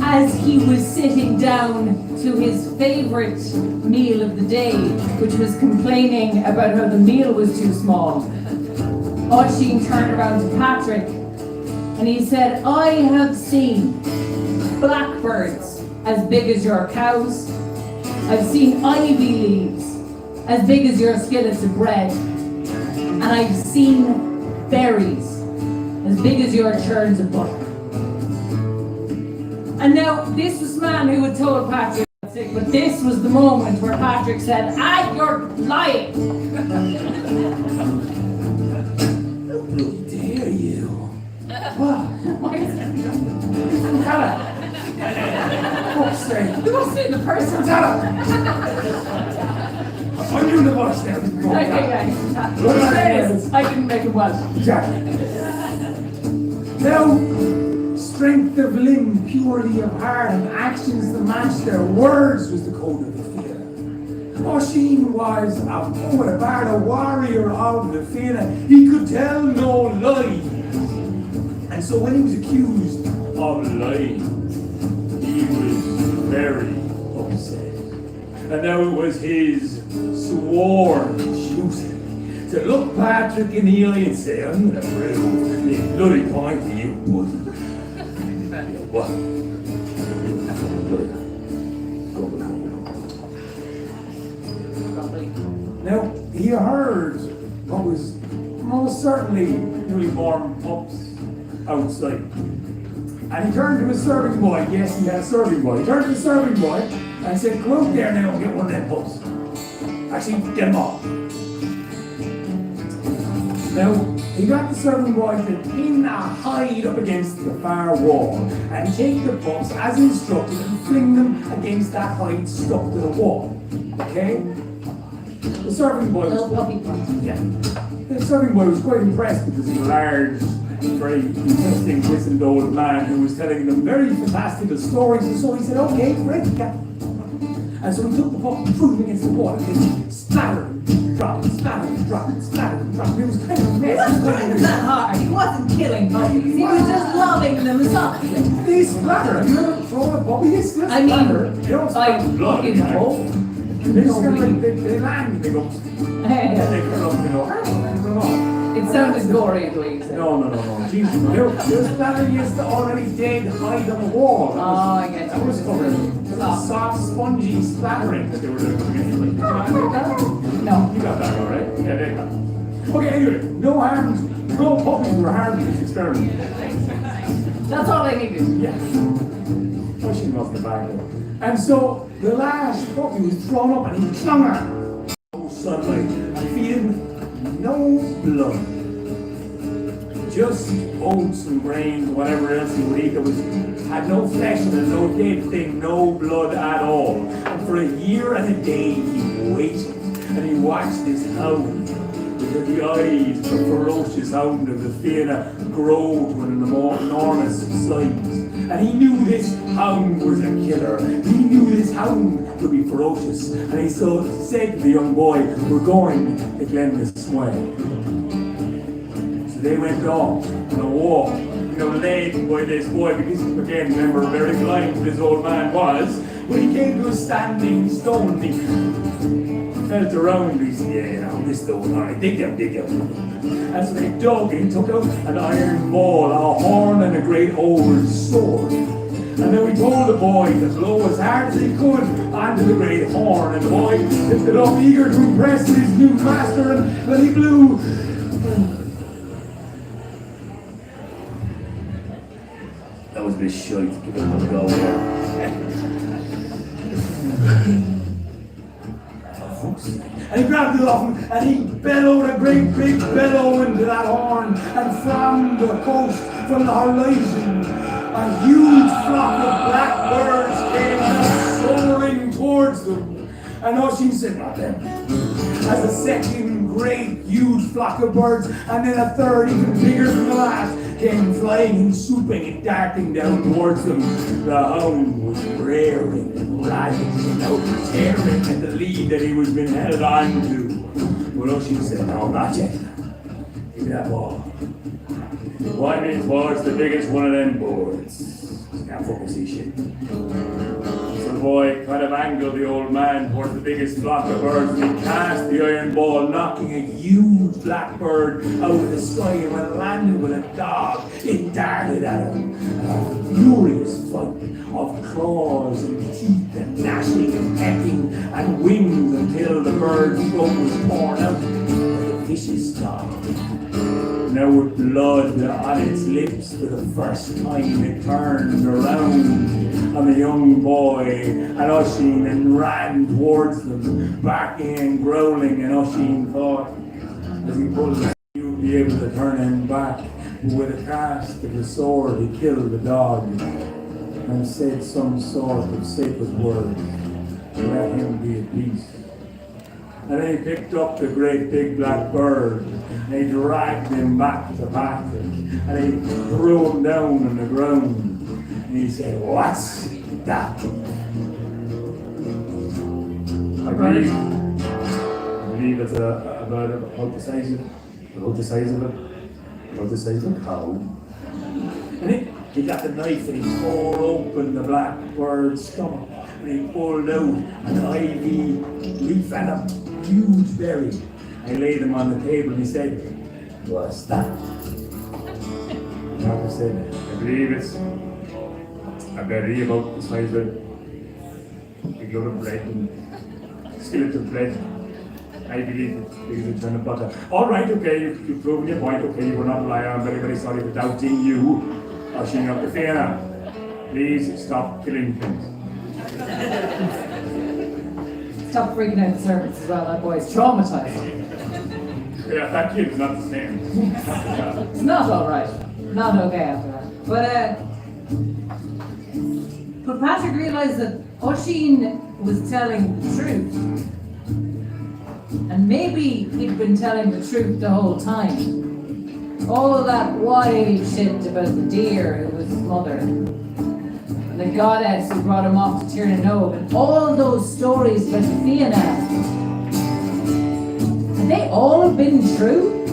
as he was sitting down to his favourite meal of the day, which was complaining about how the meal was too small, Oisin turned around to Patrick and he said, I have seen blackbirds as big as your cows. I've seen ivy leaves as big as your skillets of bread. And I've seen berries as big as your churns of butter. And now, this was man who had told Patrick, but this was the moment where Patrick said, you're lying! How dare you? Why is it? Fuck's sake. You must see the person. I'm doing the voice now. Okay. I didn't make it well. Exactly. Now, strength of limb, purity of heart, and actions to match their words was the code of the Fianna. Oisin was a poet, a bard, a warrior of the Fianna. He could tell no lies. And so when he was accused of lying, he was very upset. And now it was his sworn duty to look Patrick in the eye and say, I'm going to prove the bloody point to you, but what? Now, he heard what was most certainly newly born pups outside. And he turned to his serving boy. Yes, he had a serving boy. He turned to his serving boy and said, go out there now and get one of them pups. Actually, get them all. Now, he got the serving boy to pin a hide up against the far wall and take the pups as instructed and fling them against that hide stuck to the wall. Okay? The serving boy was The serving boy was quite impressed because he was a large, very interesting, wizened old man who was telling them very fantastical stories, and so he said, okay, great, yeah. And so he took the pup and threw him against the wall and he splattered, dropped, splattered, dropped, splattered, dropped. It was kind of a mess. He wasn't trying that hard. He wasn't killing puppies. He was just loving them softly. They splatter. Have you ever thrown a puppy? They still I mean, splatter. They don't splatter blood. you know. They just kind of like, they land, they go, and they curl up, they go, and run off. It sounded gory the way you said. No. Jesus, they were splattering against the already dead hide on the wall. Oh, I get you. That was covered. Soft, spongy splattering that they were doing. No. You got that all right? Yeah, they got it. Okay, anyway, no puppies were harmed in this experiment. That's all I needed. Yeah. Pushing off the back. And so the last puppy was thrown up and he clung her. No sunlight and feeding no blood. Just oats and grains, whatever else he would eat. Had no flesh and no dead thing, no blood at all. And for a year and a day he waited and he watched this hound with the eyes, the ferocious hound of the Fianna, grow to an enormous size. And he knew this hound was a killer. He knew this hound would be ferocious. And he so said to the young boy, we're going to Glenmissway. So they went off on a walk, led by this boy, because again, remember, very blind this old man was. When he came to a standing stone, he felt around, he said, yeah, this stone, all right, dig up. And so they dug and he took out an iron ball, a horn and a great old sword. And then we told the boy to blow as hard as he could onto the great horn, and the boy lifted up eager to impress his new master, and when he blew, that was a bit shite, give it a go there. And he grabbed it off him and he bellowed a great big bellow into that horn, and from the coast, from the horizon, a huge flock of blackbirds came soaring towards them. And Oisin said, not them. As a second great huge flock of birds, and then a third even bigger than the last, came flying and swooping and darting down towards them. The hound was rearing and ravaging, tearing at the lead that he was being held on to. But Oisin said, no, not yet. Give me that ball. Why means ball's the biggest one of them boards. Can't fucking see shit. So the boy kind of angled the old man towards the biggest flock of birds, and he cast the iron ball, knocking a huge blackbird out of the sky, and when it landed with a dog, it darted at him. A furious fight of claws and teeth and gnashing and pecking and wings until the bird's throat was torn out like a vicious dog. Now with blood on its lips for the first time, it turned around on the young boy and Oisin and ran towards them, barking and growling, and Oisin thought, as he pulled it, he would be able to turn him back. With a cast of the sword, he killed the dog and said some sort of sacred word, let him be at peace. And then he picked up the great big black bird, and he dragged him back to Patrick, and he threw him down on the ground, and he said, "What's that?" I believe it's about the size of a cow. And he got the knife and he tore open the black bird's stomach, and he pulled out an ivy leaf and a huge berry. I laid them on the table and he said, "What's that?" And I said, "I believe it's a berry about the size of a big load of bread and skillet of bread. I believe it's big as a ton of butter." "All right, okay, you've proven your point. Okay, you were not a liar. I'm very, very sorry for doubting you." Ushering up the Fianna. "Please stop killing things." Stop freaking out the servants as well, that boy's traumatized. Yeah, that kid's not the same. It's not alright. Not okay after that. But Patrick realised that Oisin was telling the truth. And maybe he'd been telling the truth the whole time. All that wild shit about the deer who was his mother, and the goddess who brought him off to Tirnanog, and all those stories about the Fianna, had they all been true?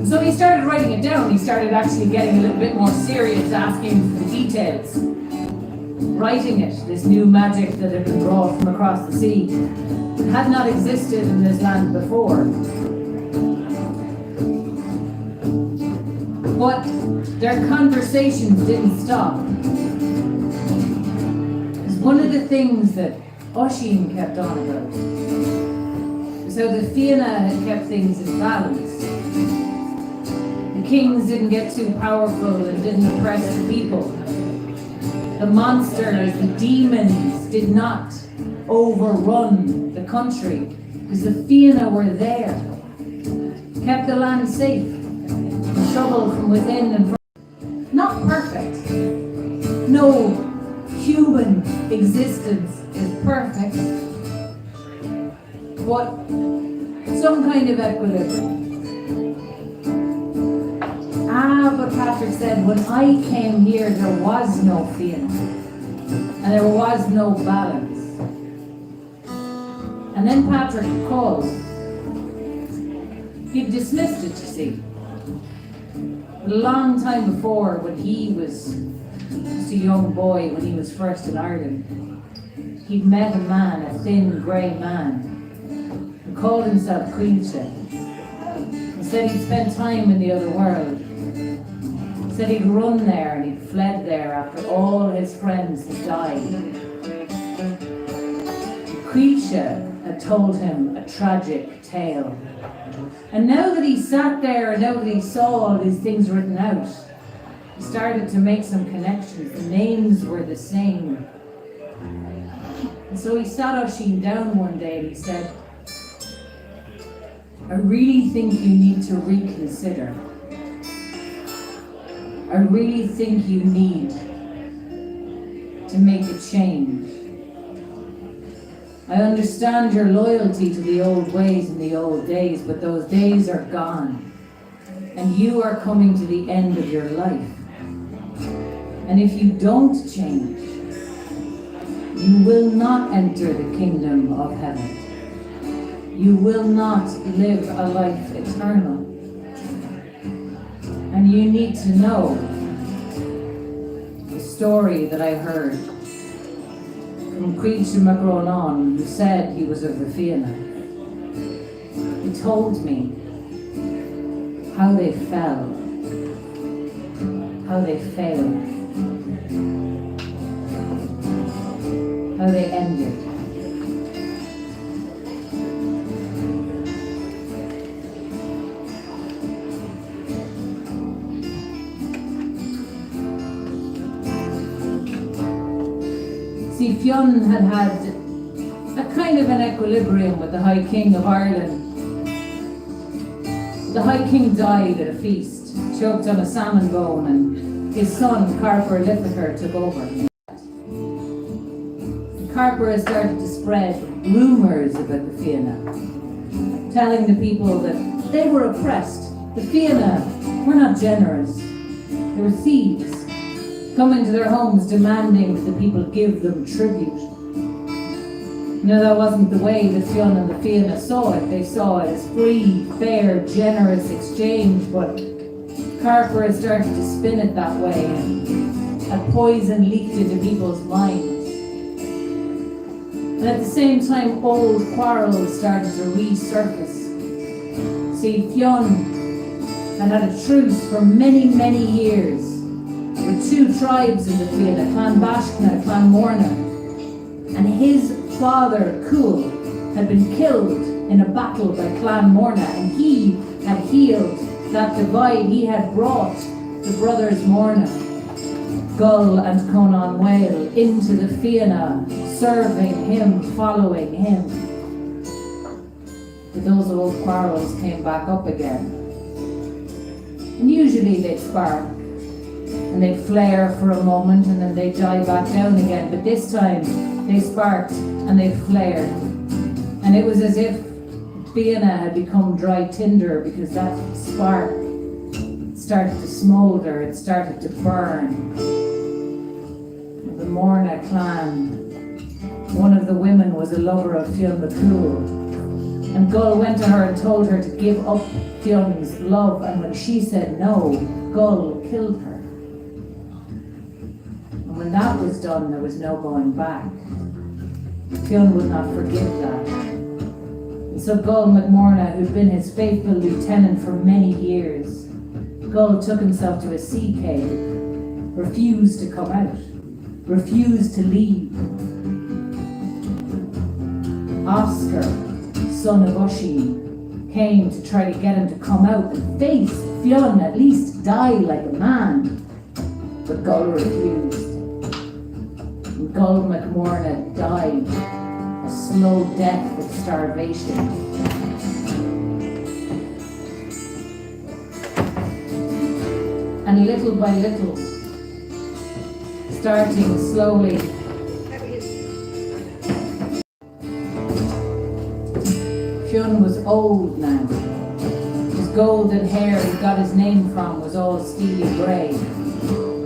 So he started writing it down. He started actually getting a little bit more serious, asking for the details, writing it, this new magic that had been brought from across the sea, that had not existed in this land before. But their conversations didn't stop. Because one of the things that Oisin kept on about was how the Fianna had kept things in balance. The kings didn't get too powerful and didn't oppress the people. The monsters, the demons did not overrun the country because the Fianna were there. Kept the land safe. Trouble from within and from. Not perfect. No human existence is perfect. But some kind of equilibrium. But Patrick said, when I came here, there was no Fianna. And there was no balance. And then Patrick called. He'd dismissed it, you see. A long time before, when he was just a young boy, when he was first in Ireland, he'd met a man, a thin, grey man, who called himself Quilcha. He said he'd spent time in the other world. He said he'd run there and he'd fled there after all his friends had died. Quilcha had told him a tragic tale. And now that he sat there and now that he saw all these things written out, he started to make some connections. The names were the same. And so he sat Oisin down one day and he said, "I really think you need to reconsider. I really think you need to make a change. I understand your loyalty to the old ways in the old days, but those days are gone. And you are coming to the end of your life. And if you don't change, you will not enter the kingdom of heaven. You will not live a life eternal. And you need to know the story that I heard from Quilcha MacRonan, who said he was of the Fianna. He told me how they fell, how they failed, how they ended. See, Fianna had had a kind of an equilibrium with the High King of Ireland. The High King died at a feast, choked on a salmon bone, and his son, Carper Lithiker, took over. Carpera started to spread rumours about the Fianna, telling the people that they were oppressed. The Fianna were not generous. They were thieves, coming to their homes demanding that the people give them tribute. No, that wasn't the way the Fionn and the Fianna saw it. They saw it as free, fair, generous exchange, but Carpera started to spin it that way, and poison leaked into people's minds. And at the same time, old quarrels started to resurface. See, Fionn had had a truce for many, many years with two tribes in the Fianna, Clan Bashkna and Clan Morna. And his father, Cool, had been killed in a battle by Clan Morna, and he had healed that divide. He had brought the brothers Morna, Gull and Conan Whale, into the Fianna, serving him, following him. But those old quarrels came back up again. And usually they'd spark, and they'd flare for a moment, and then they'd die back down again. But this time, they sparked, and they flared. And it was as if Fianna had become dry tinder, because that spark started to smoulder, it started to burn. The Morna clan, one of the women was a lover of Fionn McCool, and Gull went to her and told her to give up Fionn's love, and when she said no, Gull killed her. And when that was done, there was no going back. Fionn would not forgive that. And so Gull McMorna, who'd been his faithful lieutenant for many years, Gull took himself to a sea cave, refused to come out, refused to leave. Oscar, son of Oisin, came to try to get him to come out and face Fionn, at least die like a man. But Gull refused. And Gull McMorna died a slow death of starvation. And little by little, starting slowly, Fionn was old now. His golden hair he got his name from was all steely grey.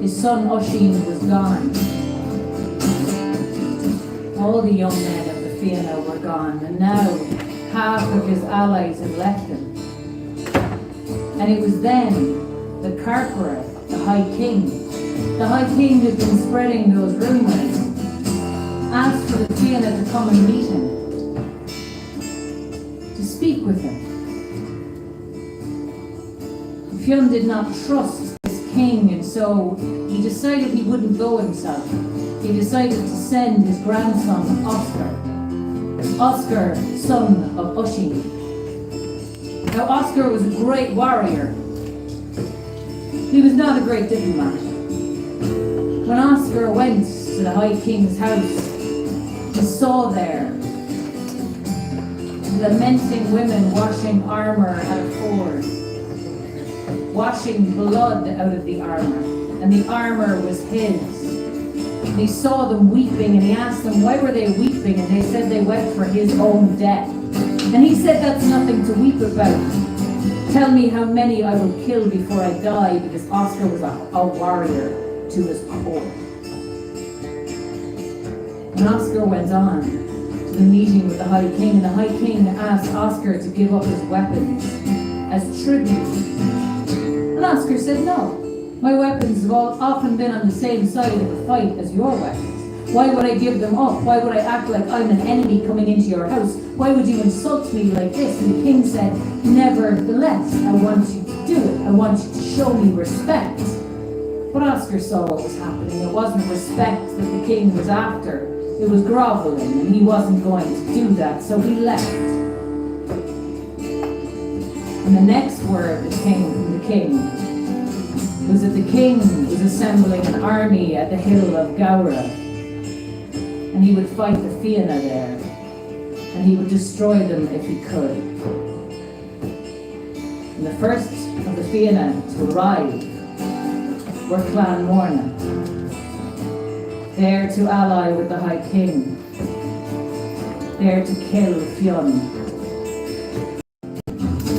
His son Oisin was gone. All the young men of the Fianna were gone, and now half of his allies had left him. And it was then that Carpera, the High King who'd been spreading those rumours, asked for the Fianna to come and meet him, to speak with him. Fionn did not trust this king, and so he decided he wouldn't go himself. He decided to send his grandson, Oscar, son of Oisin. Now, Oscar was a great warrior. He was not a great diplomat. When Oscar went to the High King's house, he saw there lamenting women washing armour at a ford, washing blood out of the armour, and the armour was his. And he saw them weeping, and he asked them why were they weeping, and they said they wept for his own death. And he said, that's nothing to weep about. Tell me how many I will kill before I die, because Oscar was a warrior to his core. And Oscar went on to the meeting with the High King, and the High King asked Oscar to give up his weapons as tribute. And Oscar said, no, my weapons have often been on the same side of the fight as your weapons. Why would I give them up? Why would I act like I'm an enemy coming into your house? Why would you insult me like this? And the king said, nevertheless, I want you to do it. I want you to show me respect. But Oscar saw what was happening. It wasn't respect that the king was after. It was groveling, and he wasn't going to do that, so he left. And the next word that came from the king was that the king was assembling an army at the hill of Gowra, and he would fight the Fianna there, and he would destroy them if he could. And the first of the Fianna to arrive were Clan Morna, there to ally with the High King. there to kill Fianna.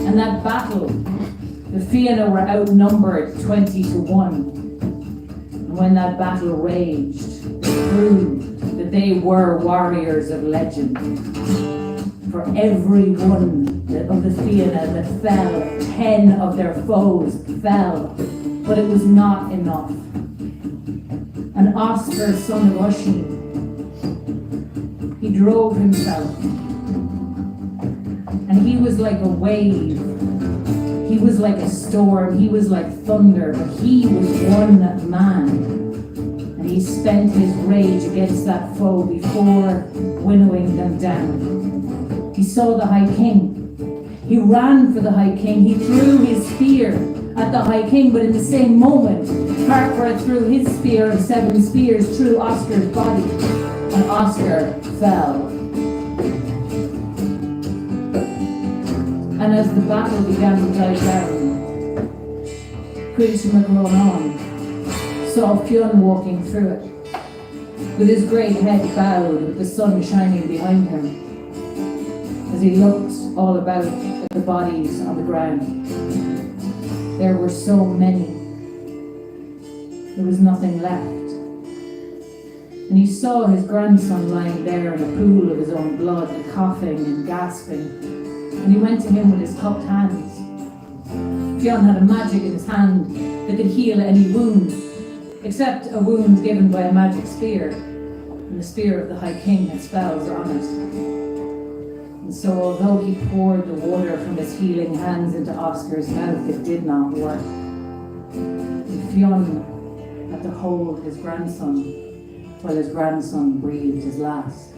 And that battle, the Fianna were outnumbered 20 to 1. And when that battle raged, it proved that they were warriors of legend. For every one of the Fianna that fell, 10 of their foes fell. But it was not enough. And Oscar, son of Oisin, he drove himself. And he was like a wave. He was like a storm. He was like thunder. But he was one man. And he spent his rage against that foe before winnowing them down. He saw the High King. He ran for the High King. He threw his spear at the High King, but in the same moment, Harper threw his spear of 7 spears through Oscar's body, and Oscar fell. And as the battle began to die down, Oisin saw Fianna walking through it, with his great head bowed, with the sun shining behind him. As he looked all about at the bodies on the ground, there were so many. There was nothing left. And he saw his grandson lying there in a pool of his own blood, coughing and gasping. And he went to him with his cupped hands. Fianna had a magic in his hand that could heal any wound, except a wound given by a magic spear. And the spear of the High King had spells on it. And so although he poured the water from his healing hands into Oscar's mouth, it did not work. And Fianna had to hold his grandson while his grandson breathed his last.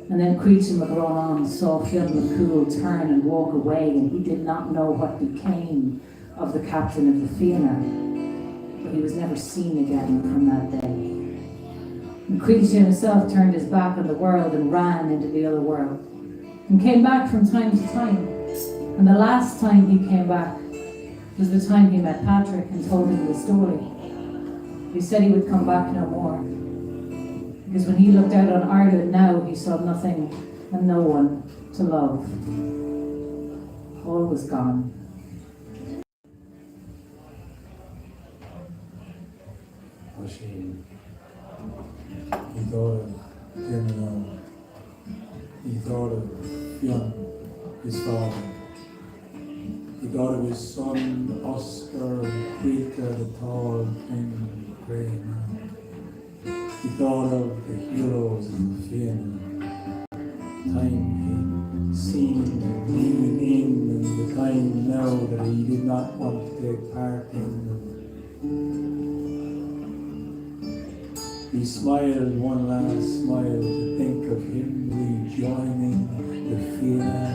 And then Oisin saw Fianna Cool turn and walk away, and he did not know what became of the captain of the Fianna, but he was never seen again from that day. And Oisin himself turned his back on the world and ran into the other world, and came back from time to time. And the last time he came back was the time he met Patrick and told him the story. He said he would come back no more, because when he looked out on Ireland now, he saw nothing and no one to love. All was gone. Oisin, he thought of Fianna. He thought of Fianna, his father. He thought of his son, Oscar, Creaker, the tall, thin, grey man. He thought of the heroes in Fianna, time he'd seen and been in, and the time now that he did not want to take part in them. He smiled one last smile to think of him rejoining the Fianna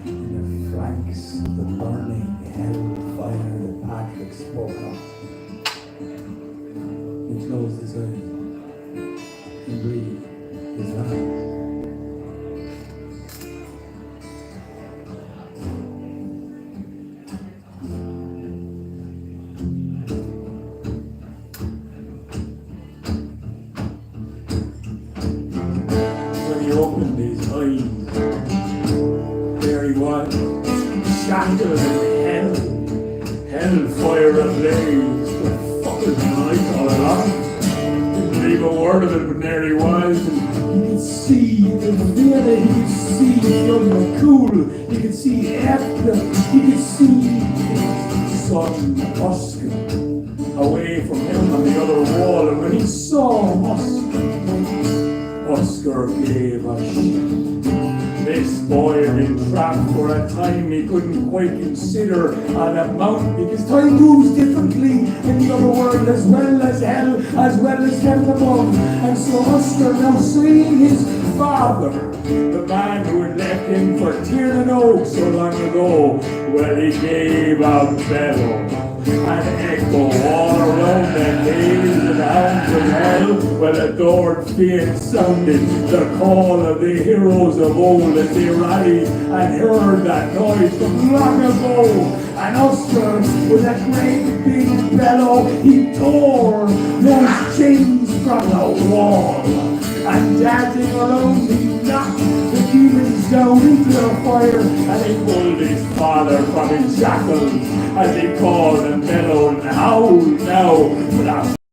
in the flanks of the burning hellfire that Patrick spoke of. He closed his eyes and breathed his last. Opened his eyes, there he was, shattered in hellfire ablaze. The fucking night all along. Didn't believe a word of it, but there he was, and he could see the Fianna, he could see Fianna Cool, he could see Efta, he could see his son Oscar away from him on the other wall, and when he saw Oscar gave a shit. This boy had been trapped for a time he couldn't quite consider on a mountain, because time moves differently in the other world, as well as hell, as well as heaven above. And so Oscar, now seeing his father, the man who had left him for Tiernan Oak so long ago, well, he gave a bellow. An echo all around the hills and hounds of hell, well, adored Fianna sounded the call of the heroes of old as they rallied and heard that noise from long ago. And Oscar, with a great big bellow, he tore those chains from the wall. and darting around he knocked the demons down into the fire, and he pulled his father from his shackles as he called and bellowed and howled now.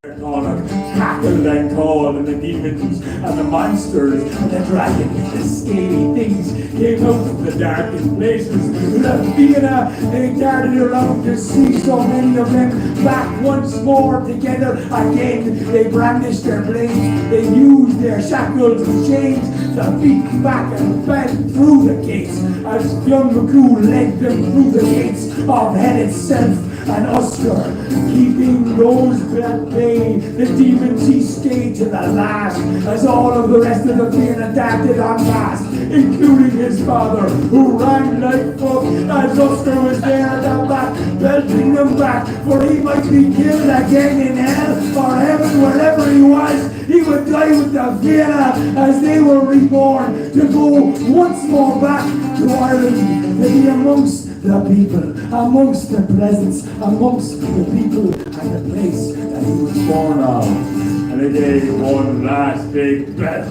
But cackled and called, and the demons and the monsters and the dragons, the scaly things came out of the darkened places. The Fianna, they darted around to see so many of them back once more together again. They brandished their blades, they used their shackles and chains to beat back and bend through the gates as Fianna led them through the gates of hell itself. And Oscar, keeping those at bay, the demons he stayed to the last, as all of the rest of the Fianna darted en masse, including his father, who ran like fuck as Oscar was there at the back, belting them back, for he might be killed again in hell or heaven, wherever he was. He would die with the Fianna as they were reborn, to go once more back to Ireland, to be amongst the people, amongst the presence, amongst the people and the place that he was born of. And they gave one last big bell.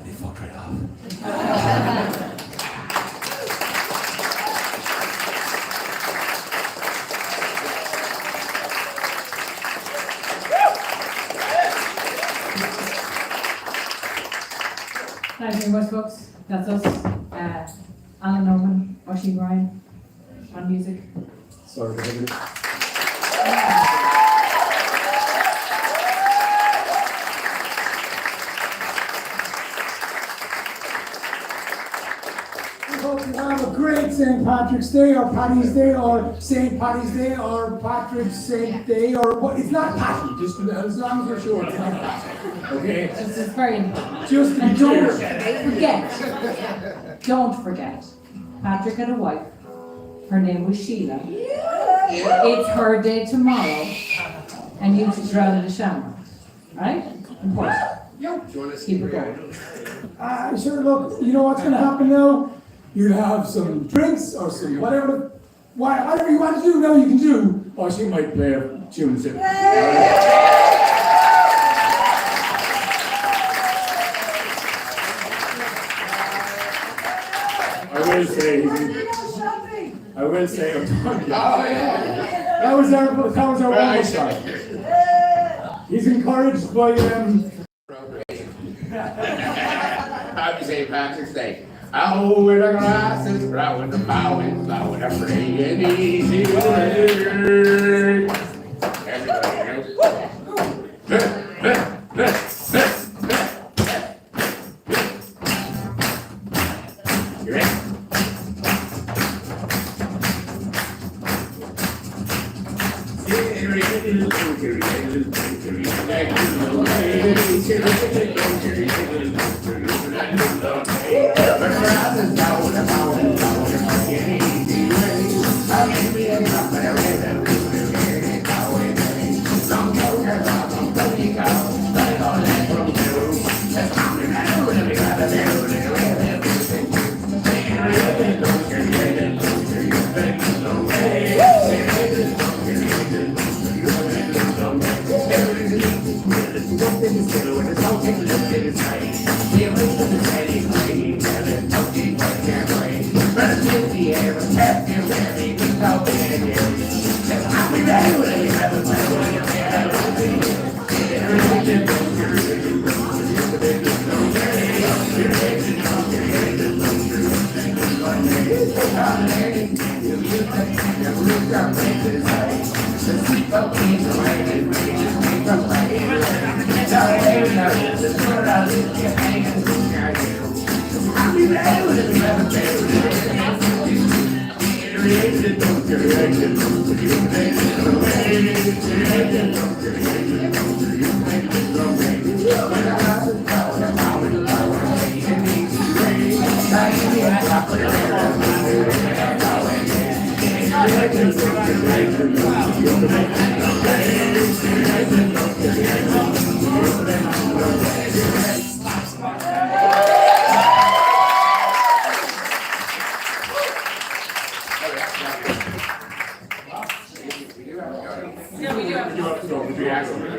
They fucked right off. Thank you very much, folks. That's us. Alan Norman, Oisin Ryan, on music. Sorry, we hope you have a great St. Patrick's Day, or Paddy's Day, or St. Paddy's Day, or Patrick's Saint Day, or what? It's not Patty, just as long as you're sure it's not Patty. Okay? This is very important. Just to be And don't clear. don't forget, Patrick had a wife. Her name was Sheila. It's her day tomorrow, and you should drown in the shamrocks. Right? Important. Keep it going. Sure, look, you know what's going to happen now? You have some drinks or some whatever you want to do now, you can do. Or she might play a tune soon. I will say, that was our one shot. He's encouraged by Happy St. Patrick's Day. Oh, with the grasses growing, the bowing, blowing, a free and easy word. Everybody you ready? Yeah, we do have you up to go with the accent.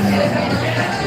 Yes.